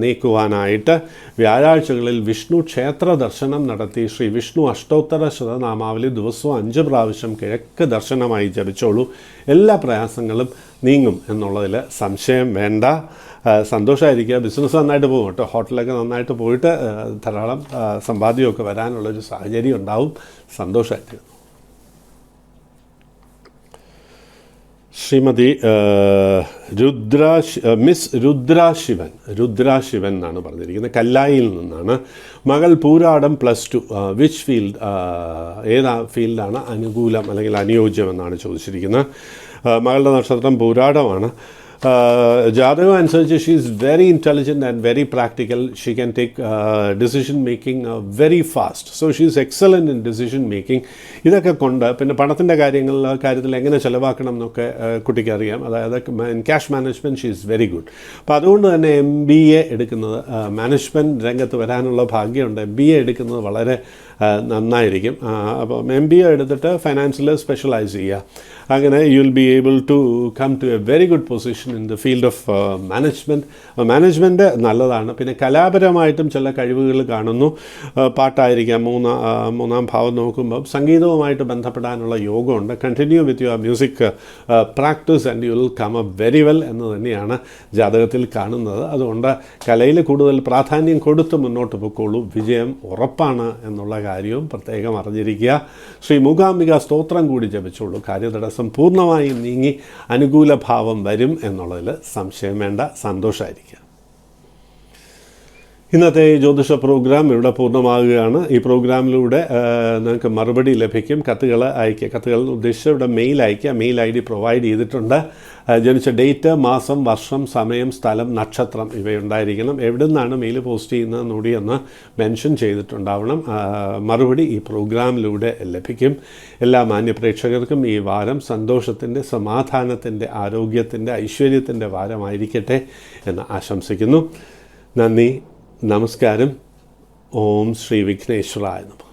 Speaker 1: നീക്കുവാനായിട്ട് വ്യാഴാഴ്ചകളിൽ വിഷ്ണു ക്ഷേത്ര ദർശനം നടത്തി ശ്രീ വിഷ്ണു അഷ്ടോത്തര ശതനാമാവലി ദിവസവും 5 പ്രാവശ്യം കിഴക്ക് ദർശനമായി ജപിച്ചോളൂ. എല്ലാ പ്രയാസങ്ങളും നീങ്ങും എന്നുള്ളതിൽ സംശയം വേണ്ട. സന്തോഷമായിരിക്കുക. ബിസിനസ് നന്നായിട്ട് പോകും കേട്ടോ. ഹോട്ടലൊക്കെ നന്നായിട്ട് പോയിട്ട് ധാരാളം സമ്പാദ്യമൊക്കെ വരാനുള്ളൊരു സാഹചര്യം ഉണ്ടാവും. സന്തോഷമായിരിക്കും. ശ്രീമതി മിസ് രുദ്രാശിവൻ എന്നാണ് പറഞ്ഞിരിക്കുന്നത്. കല്ലായിയിൽ നിന്നാണ്. മകൾ പൂരാടം +2. വിച്ച് ഫീൽഡ്, ഏതാ ഫീൽഡാണ് അനുകൂലം അല്ലെങ്കിൽ അനുയോജ്യം എന്നാണ് ചോദിച്ചിരിക്കുന്നത്. മകളുടെ നക്ഷത്രം പൂരാടമാണ്. ജാതകം അനുസരിച്ച് she is very intelligent and very practical. She can take decision making very fast. So she is excellent in decision making. ഇതൊക്കെ കൊണ്ട് പിന്നെ പണത്തിൻ്റെ കാര്യത്തിൽ എങ്ങനെ ചിലവാക്കണം എന്നൊക്കെ കുട്ടിക്ക് അറിയാം. അതായത് cash management she is very good. അപ്പോൾ അതുകൊണ്ട് തന്നെ MBA എടുക്കുന്നത്, മാനേജ്മെൻറ്റ് രംഗത്ത് വരാനുള്ള ഭാഗ്യമുണ്ട്. MBA എടുക്കുന്നത് വളരെ നന്നായിരിക്കും. അപ്പം MBA എടുത്തിട്ട് ഫൈനാൻസിൽ സ്പെഷ്യലൈസ് ചെയ്യുക. അങ്ങനെ you will be able to come to a very good position in the field of management നല്ലതാണ്. പിന്നെ കലാപരമായിട്ടും ചില കഴിവുകൾ കാണുന്നു. പാട്ടായിരിക്കാം. മൂന്നാം ഭാവം നോക്കുമ്പോൾ സംഗീതവുമായിട്ട് ബന്ധപ്പെടാനുള്ള യോഗമുണ്ട്. Continue with your music practice and you will come up very well എന്ന് തന്നെയാണ് ജാതകത്തിൽ കാണുന്നത്. അതുകൊണ്ട് കലയിൽ കൂടുതൽ പ്രാധാന്യം കൊടുത്ത് മുന്നോട്ട് പോയിക്കോളൂ. വിജയം ഉറപ്പാണ് എന്നുള്ള കാര്യവും പ്രത്യേകം അറിഞ്ഞിരിക്കുക. ശ്രീ മൂകാംബിക സ്തോത്രം കൂടി ജപിച്ചോളൂ. കാര്യതടസ്സം പൂർണ്ണമായും നീങ്ങി അനുകൂല ഭാവം വരും എന്നുള്ളതിൽ സംശയം വേണ്ട. സന്തോഷമായിരിക്കുക. ഇന്നത്തെ ജ്യോതിഷ പ്രോഗ്രാം ഇവിടെ പൂർണ്ണമാകുകയാണ്. ഈ പ്രോഗ്രാമിലൂടെ നിങ്ങൾക്ക് മറുപടി ലഭിക്കും. കത്തുകൾ അയയ്ക്കുക. കത്തുകൾ ഉദ്ദേശിച്ച് ഇവിടെ മെയിൽ അയയ്ക്കുക. മെയിൽ ID പ്രൊവൈഡ് ചെയ്തിട്ടുണ്ട്. ജനിച്ച ഡേറ്റ്, മാസം, വർഷം, സമയം, സ്ഥലം, നക്ഷത്രം ഇവയുണ്ടായിരിക്കണം. എവിടെ നിന്നാണ് മെയിൽ പോസ്റ്റ് ചെയ്യുന്നതെന്നുകൂടി ഒന്ന് മെൻഷൻ ചെയ്തിട്ടുണ്ടാവണം. മറുപടി ഈ പ്രോഗ്രാമിലൂടെ ലഭിക്കും. എല്ലാ മാന്യപ്രേക്ഷകർക്കും ഈ വാരം സന്തോഷത്തിൻ്റെ, സമാധാനത്തിൻ്റെ, ആരോഗ്യത്തിൻ്റെ, ഐശ്വര്യത്തിൻ്റെ വാരമായിരിക്കട്ടെ എന്ന് ആശംസിക്കുന്നു. നന്ദി, നമസ്കാരം. ഓം ശ്രീ വിഘ്നേശ്വരായ നമഃ.